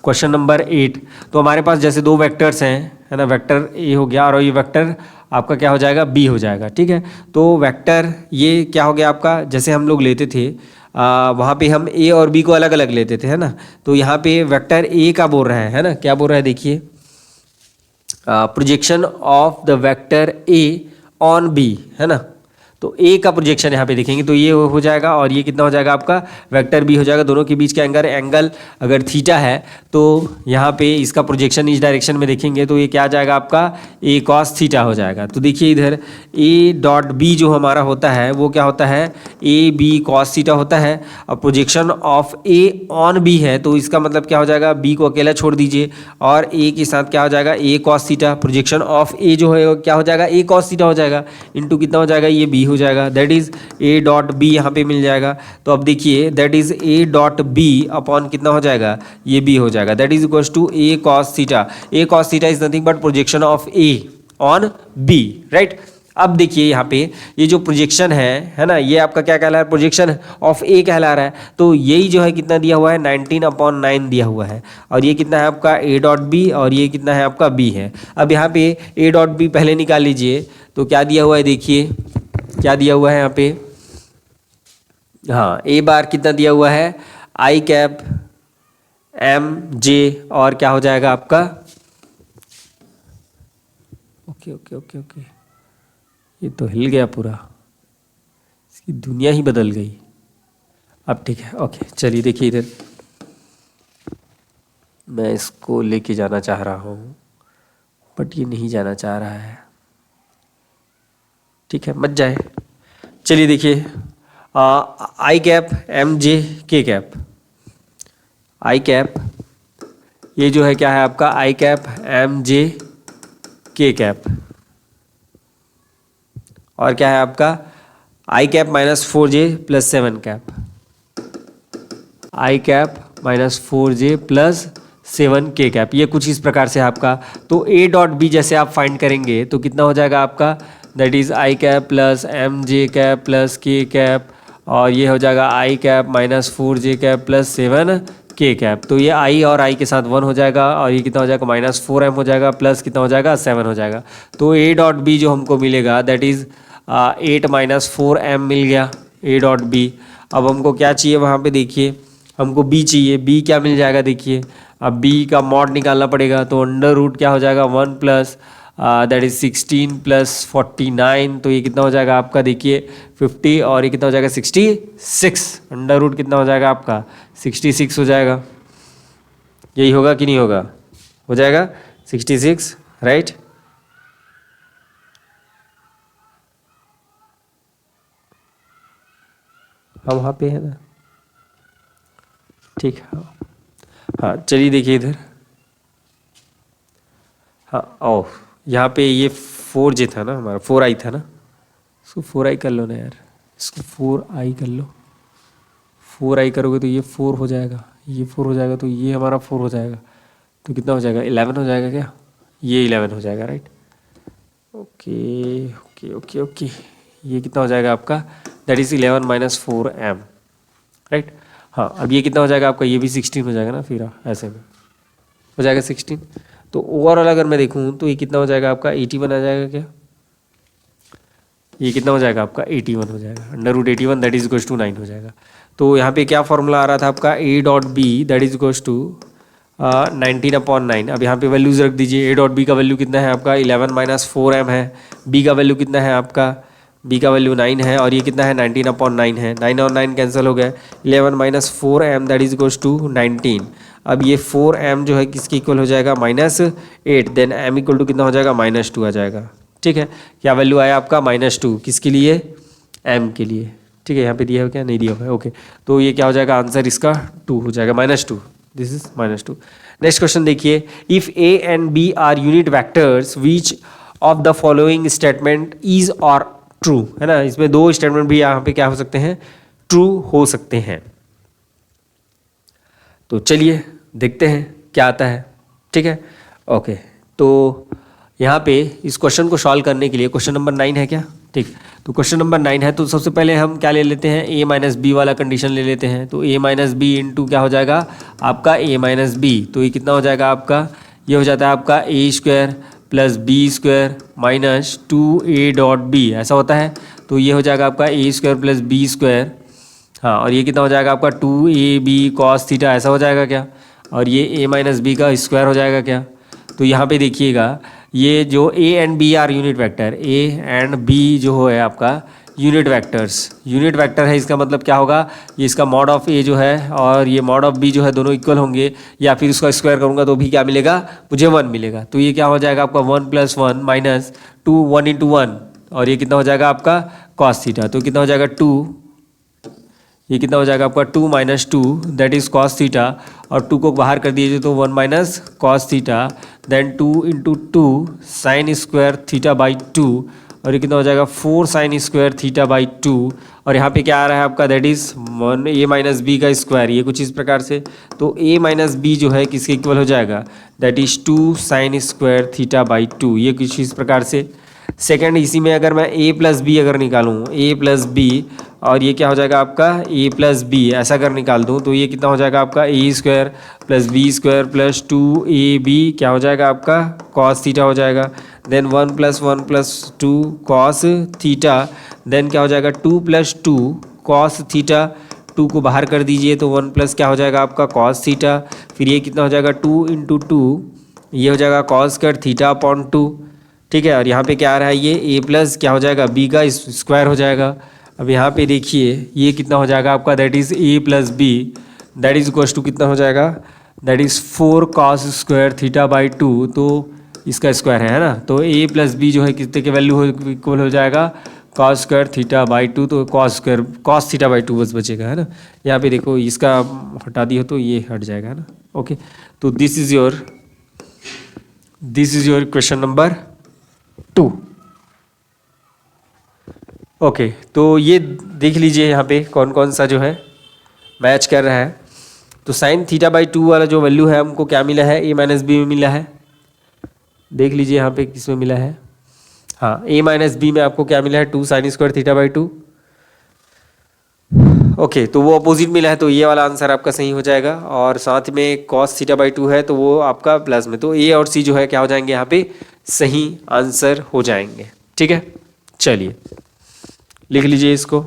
S1: क्वेश्चन नंबर 8, तो हमारे पास जैसे दो वेक्टर्स हैं, है ना, वेक्टर a हो गया और ये वेक्टर आपका क्या हो जाएगा b हो जाएगा, ठीक है। तो वेक्टर ये क्या हो गया आपका, जैसे हम लोग लेते थे वहाँ पे हम a और b को अलग अलग लेते थे, है ना। तो यहाँ पे वेक्टर a का बोल रहा है ना, क्या बोल रहा है देखिए, projection of the vector a on b, है ना। तो a का प्रोजेक्शन यहाँ पे देखेंगे तो ये हो जाएगा, और ये कितना हो जाएगा आपका वेक्टर b हो जाएगा। दोनों के बीच का एंगल अगर थीटा है, तो यहाँ पे इसका प्रोजेक्शन इस डायरेक्शन में देखेंगे तो ये क्या आ जाएगा आपका a cos थीटा हो जाएगा। तो देखिए इधर a.b जो हमारा होता है वो क्या होता है a b cos थीटा होता है, और projection of a on b है, तो इसका मतलब क्या हो जाएगा b को अकेला छोड़ दीजिए, और a के साथ क्या हो जाएगा a cos theta, projection of a जो है क्या हो जाएगा a cos थीटा हो जाएगा, इंटू कितना हो जाएगा ये b हो जाएगा, दैट इज a.b यहाँ पे मिल जाएगा। तो अब देखिए दैट इज a.b अपॉन कितना हो जाएगा ये b हो जाएगा, that is equals to a cos theta. a cos theta is nothing but projection of a on b, right. अब देखिए यहाँ पे ये जो प्रोजेक्शन है ना, ये आपका क्या कहला है, प्रोजेक्शन ऑफ a कहला रहा है। तो यही जो है कितना दिया हुआ है 19/9 दिया हुआ है, और ये कितना है आपका a.b, और ये कितना है आपका b है। अब यहाँ पे a.b पहले निकाल लीजिए, तो क्या दिया हुआ है देखिए, क्या दिया हुआ है यहाँ पे, हाँ a बार कितना दिया हुआ है आई कैप m j, और क्या हो जाएगा आपका, ओके ओके ओके ओके, ये तो हिल गया पूरा, इसकी दुनिया ही बदल गई। अब ठीक है, ओके। चलिए देखिए इधर मैं इसको लेके जाना चाह रहा हूँ बट ये नहीं जाना चाह रहा है। ठीक है, मत जाए। चलिए देखिए, आई कैप एम जे के कैप, आई कैप ये जो है क्या है आपका, आई कैप एम जे के कैप, और क्या है आपका आई कैप -4j+7 कैप, आई कैप -4j+7 के कैप। ये कुछ इस प्रकार से आपका, तो ए डॉट बी जैसे आप फाइंड करेंगे तो कितना हो जाएगा आपका, that is I cap plus M J cap plus K cap, और ये हो जाएगा आई कैप -4j कैप +7 के कैप। तो ये आई और आई के साथ 1 हो जाएगा, और ये कितना हो जाएगा -4m हो जाएगा, प्लस कितना हो जाएगा 7 हो जाएगा। तो ए डॉट बी जो हमको मिलेगा दैट इज़ 8 -4m मिल गया ए डॉट बी। अब हमको क्या चाहिए वहाँ पे, देखिए हमको बी चाहिए, बी क्या मिल जाएगा देखिए, अब बी का मॉड निकालना पड़ेगा, तो अंडर रूट क्या हो जाएगा 1 प्लस दैट इज़ 16 + 49, तो ये कितना हो जाएगा आपका देखिए 50, और ये कितना हो जाएगा 66, अंडर रूट कितना हो जाएगा आपका 66 हो जाएगा। यही होगा कि नहीं होगा, हो जाएगा 66, राइट। हम वहाँ पे है ना, ठीक है। हाँ चलिए देखिए इधर, हाँ ओ यहाँ पे ये 4j था ना हमारा, 4i था ना, इसको 4i कर लो ना यार, इसको 4i कर लो, 4i करोगे तो ये 4 हो जाएगा, ये 4 हो जाएगा, तो ये हमारा 4 हो जाएगा, तो कितना हो जाएगा 11 हो जाएगा क्या, ये 11 हो जाएगा, right. Okay okay okay okay, ये कितना हो जाएगा आपका, दैट इज़ 11 -4m, राइट। हाँ अब ये कितना हो जाएगा आपका, ये भी 16 हो जाएगा ना, फिर ऐसे में हो जाएगा 16। तो ओवरऑल अगर मैं देखूँ तो ये कितना हो जाएगा आपका 81 आ जाएगा क्या, ये कितना हो जाएगा आपका 81 हो जाएगा, under root 81 that is equals to 9 हो जाएगा। तो यहाँ पे क्या फॉर्मूला आ रहा था आपका, A dot B that is equals to 19/9। अब यहाँ पे वैल्यूज रख दीजिए, ए डॉट बी का वैल्यू कितना है आपका 11 -4m है, बी का वैल्यू कितना है आपका, बी का वैल्यू 9 है, और ये कितना है 19/9 है, 9 और 9 कैंसिल हो गया, 11 -4m that is equals to 19। अब ये 4m जो है किसके इक्वल हो जाएगा -8, देन m इक्वल टू कितना हो जाएगा -2 आ जाएगा। ठीक है, क्या वैल्यू आया आपका -2, किसके लिए, m के लिए। ठीक है, यहाँ पे दिया हो क्या, नहीं दिया हुआ है, ओके। तो ये क्या हो जाएगा आंसर इसका 2 हो जाएगा, -2, दिस इज -2। नेक्स्ट क्वेश्चन देखिए, if a and b are unit vectors which of the following statement is और ट्रू, है ना, इसमें दो स्टेटमेंट भी यहाँ पे क्या हो सकते हैं, ट्रू हो सकते हैं। तो चलिए देखते हैं क्या आता है। ठीक है, ओके। तो यहाँ पे इस क्वेश्चन को सॉल्व करने के लिए, क्वेश्चन नंबर 9 है क्या, ठीक, तो क्वेश्चन नंबर 9 है, तो सबसे पहले हम क्या ले लेते हैं, a - b वाला कंडीशन ले लेते हैं। तो a - b इंटू क्या हो जाएगा आपका a - b, तो ये कितना हो जाएगा आपका, ये हो जाता है आपका a² + b² - 2a dot b, ऐसा होता है। तो ये हो जाएगा आपका a² + b², हाँ, और ये कितना हो जाएगा आपका 2ab cos थीटा, ऐसा हो जाएगा क्या, और ये a - b का स्क्वायर हो जाएगा क्या। तो यहाँ पे देखिएगा, ये जो a and b are unit vector, a and b जो है आपका यूनिट वेक्टर है, इसका मतलब क्या होगा, ये इसका मॉड ऑफ a जो है और ये मॉड ऑफ b जो है दोनों इक्वल होंगे, या फिर इसका स्क्वायर करूँगा तो भी क्या मिलेगा, मुझे 1 मिलेगा। तो ये क्या हो जाएगा आपका 1 + 1 - 2, 1 × 1, और ये कितना हो जाएगा आपका cos थीटा, तो कितना हो जाएगा 2, ये कितना हो जाएगा आपका 2 - 2 दैट इज़ cos थीटा, और 2 को बाहर कर दीजिए तो 1 - cos थीटा, देन 2 × 2 sin² θ/2, और ये कितना हो जाएगा 4 sin² θ/2, और यहाँ पे क्या आ रहा है आपका, दैट इज़ a - b का स्क्वायर, ये कुछ इस प्रकार से। तो a - b जो है किसके इक्वल हो जाएगा, दैट इज़ 2 sin² θ/2, ये कुछ इस प्रकार से। सेकंड, इसी में अगर मैं a + b अगर निकालूँ, a + b, और ये क्या हो जाएगा आपका a + b, ऐसा अगर निकाल दूँ तो ये कितना हो जाएगा आपका a² + b² + 2ab, क्या हो जाएगा आपका cos थीटा हो जाएगा, देन 1 + 1 + 2 cos थीटा, देन क्या हो जाएगा 2 + 2 cos थीटा, 2 को बाहर कर दीजिए तो 1 प्लस क्या हो जाएगा आपका cos थीटा, फिर ये कितना हो जाएगा 2 × 2, ये हो जाएगा cos² θ/2। ठीक है, और यहाँ पे क्या आ रहा है, ये a+ क्या हो जाएगा b का स्क्वायर हो जाएगा। अब यहाँ पे देखिए ये कितना हो जाएगा आपका, that is a + b that is equals to कितना हो जाएगा, that is 4 cos square theta by 2, तो इसका स्क्वायर है ना, तो ए प्लस बी जो है कितने के वैल्यू इक्वल हो जाएगा cos स्क्वायर थीटा बाई 2, तो cos थीटा बाई 2 बस बचेगा, है ना। यहाँ पे देखो इसका हटा दिया तो ये हट जाएगा, है ना। ओके, तो this is your question number 2। Okay, तो ये देख लीजिए यहाँ पे कौन कौन सा जो है मैच कर रहा है। तो साइन थीटा बाई 2 वाला जो वैल्यू है हमको क्या मिला है, a माइनस बी में मिला है। देख लीजिए यहाँ पे किस में मिला है, हाँ a माइनस बी में आपको क्या मिला है 2 sine square theta by 2। Okay, तो वो अपोजिट मिला है, तो ये वाला आंसर आपका सही हो जाएगा। और साथ में cos थीटा बाई 2 है तो वो आपका प्लस में, तो a और c जो है क्या हो जाएंगे यहाँ पे सही आंसर हो जाएंगे। ठीक है, चलिए लिख लीजिए इसको,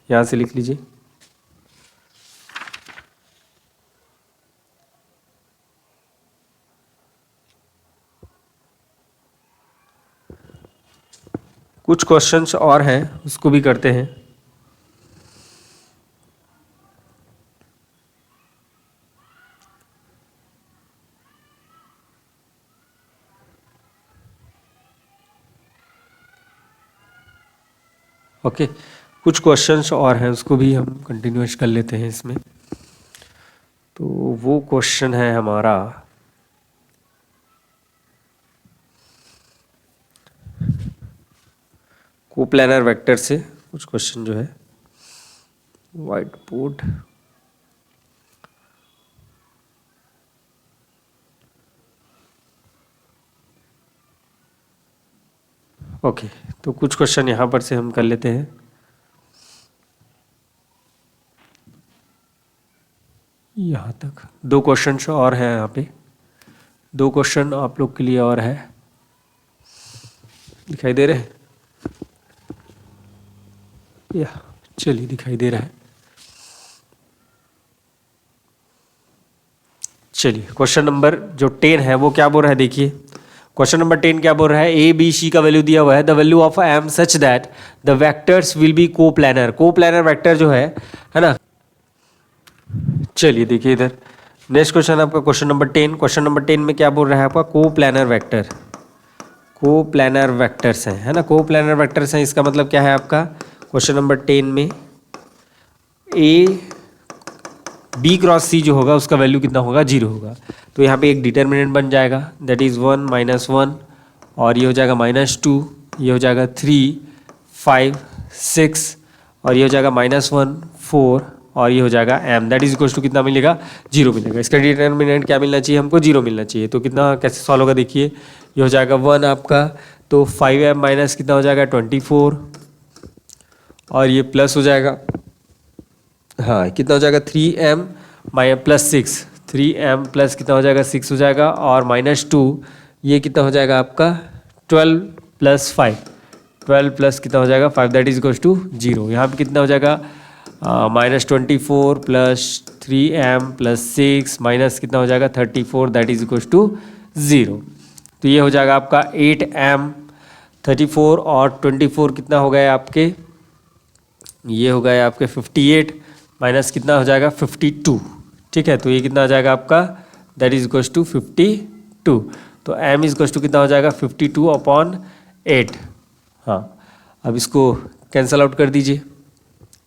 S1: यहाँ से लिख लीजिए। कुछ क्वेश्चंस और हैं उसको भी करते हैं। ओके, कुछ क्वेश्चंस और हैं उसको भी हम कंटिन्यूस कर लेते हैं इसमें। तो वो क्वेश्चन है हमारा कोप्लानर वेक्टर से, कुछ क्वेश्चन जो है व्हाइट बोर्ड। ओके, तो कुछ क्वेश्चन यहाँ पर से हम कर लेते हैं। यहाँ तक 2 क्वेश्चन और हैं, यहाँ पे 2 क्वेश्चन आप लोग के लिए और है, दिखाई दे रहे हैं या चलिए दिखाई दे रहा है। चलिए क्वेश्चन नंबर जो 10 है वो क्या बोल रहा है, देखिए क्वेश्चन नंबर 10 क्या बोल रहा है, ए बी सी का वैल्यू दिया हुआ है, the value of am such that the vectors will be coplanar vector जो है ना। चलिए देखिए इधर नेक्स्ट क्वेश्चन आपका क्वेश्चन नंबर 10। क्वेश्चन नंबर 10 में क्या बोल रहा है आपका, कोप्लानर वेक्टर्स हैं, है ना। कोप्लानर वेक्टर्स हैं, इसका मतलब क्या है आपका, क्वेश्चन नंबर 10 में ए बी क्रॉस सी जो होगा उसका वैल्यू कितना होगा, 0 होगा। तो यहाँ पे एक डिटर्मिनेंट बन जाएगा, दैट इज़ 1 -1, और ये हो जाएगा -2, ये हो जाएगा 3 5 6, और ये हो जाएगा -1 4, और ये हो जाएगा m, that is equal to कितना मिलेगा, 0 मिलेगा। इसका डिटर्मिनेंट क्या मिलना चाहिए हमको, 0 मिलना चाहिए। तो कितना कैसे सॉल्व होगा, देखिए ये हो जाएगा 1 आपका, तो 5m माइनस कितना हो जाएगा 24, और ये प्लस हो जाएगा, हाँ कितना हो जाएगा 3m प्लस 6, 3m प्लस कितना हो जाएगा 6 हो जाएगा, और -2 ये कितना हो जाएगा आपका 12 प्लस 5, 12 प्लस कितना हो जाएगा 5, दैट इज इक्वल टू 0। यहाँ पे कितना हो जाएगा -24 प्लस 3m प्लस 6 माइनस कितना हो जाएगा 34, दैट इज इक्वल टू 0। तो ये हो जाएगा आपका 8m, 34 और 24 कितना हो गया आपके, ये हो गया आपके 58 माइनस कितना हो जाएगा 52। ठीक है, तो ये कितना हो जाएगा आपका, दैट इज इक्वल टू 52। तो m इज इक्वल टू कितना हो जाएगा 52/8। हाँ, अब इसको कैंसल आउट कर दीजिए।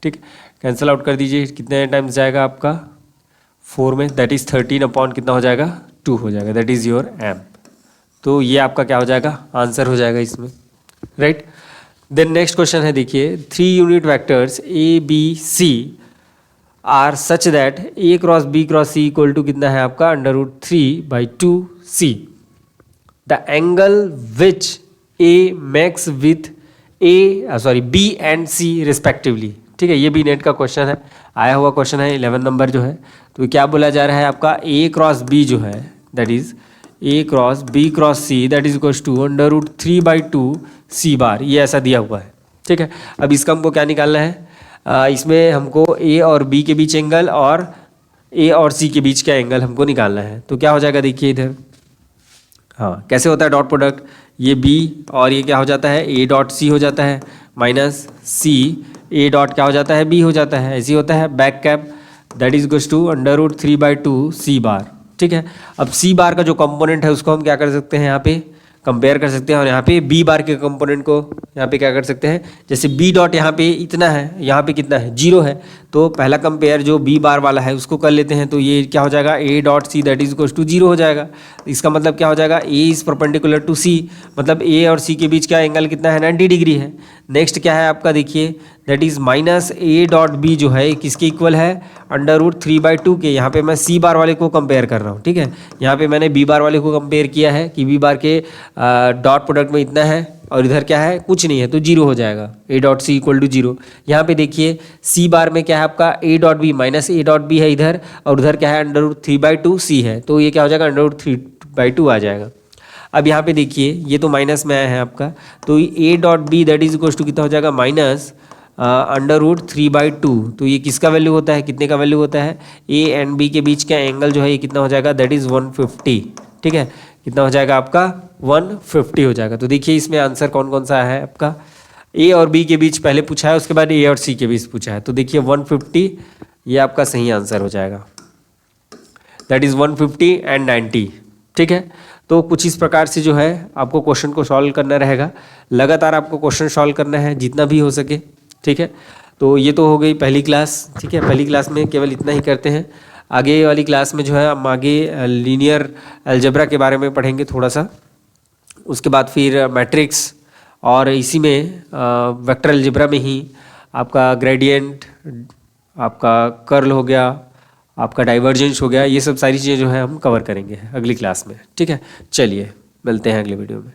S1: ठीक, कैंसल आउट कर दीजिए, कितने टाइम्स जाएगा आपका 4 में, दैट इज़ 13 कितना हो जाएगा 2 हो जाएगा, दैट इज़ योर m। तो ये आपका क्या हो जाएगा, आंसर हो जाएगा इसमें, राइट। देन नेक्स्ट क्वेश्चन है, देखिए 3 unit vectors A B C are such that A cross B cross C equal to कितना है आपका √3/2c। The angle which A makes with B and C respectively. ठीक है, ये भी नेट का क्वेश्चन है, आया हुआ क्वेश्चन है 11 नंबर जो है। तो क्या बोला जा रहा है आपका, ए क्रॉस बी जो है that is A cross B cross C that is equal to √3/2c bar, ये ऐसा दिया हुआ है। ठीक है, अब इसका हमको क्या निकालना है, इसमें हमको ए और बी के बीच एंगल और ए और सी के बीच का एंगल हमको निकालना है। तो क्या हो जाएगा, देखिए इधर, हाँ कैसे होता है डॉट प्रोडक्ट, ये बी और ये क्या हो जाता है a डॉट सी हो जाता है, माइनस सी ए डॉट क्या हो जाता है, बी हो जाता है। ऐसे ही होता है back cap, that is equals to √3/2 C bar. ठीक है, अब सी बार का जो कंपोनेंट है उसको हम क्या कर सकते हैं, यहाँ पे कंपेयर कर सकते हैं, और यहाँ पे बी बार के कंपोनेंट को यहाँ पे क्या कर सकते हैं, जैसे बी डॉट यहाँ पे इतना है, यहाँ पे कितना है, 0 है, तो पहला कंपेयर जो बी बार वाला है उसको कर लेते हैं, तो ये क्या हो जाएगा, A dot C that is equals to 0 हो जाएगा। इसका मतलब क्या हो जाएगा, A is perpendicular to C, मतलब ए और सी के बीच का एंगल कितना है, 90 डिग्री है। नेक्स्ट क्या है आपका, देखिए that is minus A dot B जो है किसके इक्वल है, √3/2 के। यहाँ पे मैं सी बार वाले को कंपेयर कर रहा हूँ। ठीक है, यहाँ पे मैंने बी बार वाले को कंपेयर किया है कि बी बार के डॉट प्रोडक्ट में इतना है और इधर क्या है, कुछ नहीं है, तो 0 हो जाएगा, A dot C equal to 0। यहाँ पे देखिए सी बार में क्या है आपका, A dot B minus A dot B है इधर, और उधर क्या है, √3/2 सी है, तो ये क्या हो जाएगा, √3/2 आ जाएगा। अब यहाँ पे देखिए ये तो माइनस में आया है आपका, तो A dot B that is equal to कितना हो जाएगा, माइनस √3/2। तो ये किसका वैल्यू होता है, कितने का वैल्यू होता है, ए एंड बी के बीच का एंगल जो है ये कितना हो जाएगा, दैट इज़ 150। ठीक है, कितना हो जाएगा आपका, 150 हो जाएगा। तो देखिए इसमें आंसर कौन कौन सा है आपका, ए और बी के बीच पहले पूछा है, उसके बाद ए और सी के बीच पूछा है, तो देखिए 150 ये आपका सही आंसर हो जाएगा, दैट इज़ 150 एंड 90। ठीक है, तो कुछ इस प्रकार से जो है आपको क्वेश्चन को सॉल्व करना रहेगा, लगातार आपको क्वेश्चन सॉल्व करना है जितना भी हो सके। ठीक है, तो ये तो हो गई पहली क्लास। ठीक है, पहली क्लास में केवल इतना ही करते हैं। आगे वाली क्लास में जो है हम आगे लीनियर अलजेब्रा के बारे में पढ़ेंगे थोड़ा सा, उसके बाद फिर मैट्रिक्स, और इसी में वेक्टर अलजेब्रा में ही आपका ग्रेडियंट, आपका कर्ल हो गया, आपका डाइवर्जेंस हो गया, ये सब सारी चीज़ें जो है हम कवर करेंगे अगली क्लास में। ठीक है, चलिए मिलते हैं अगले वीडियो में।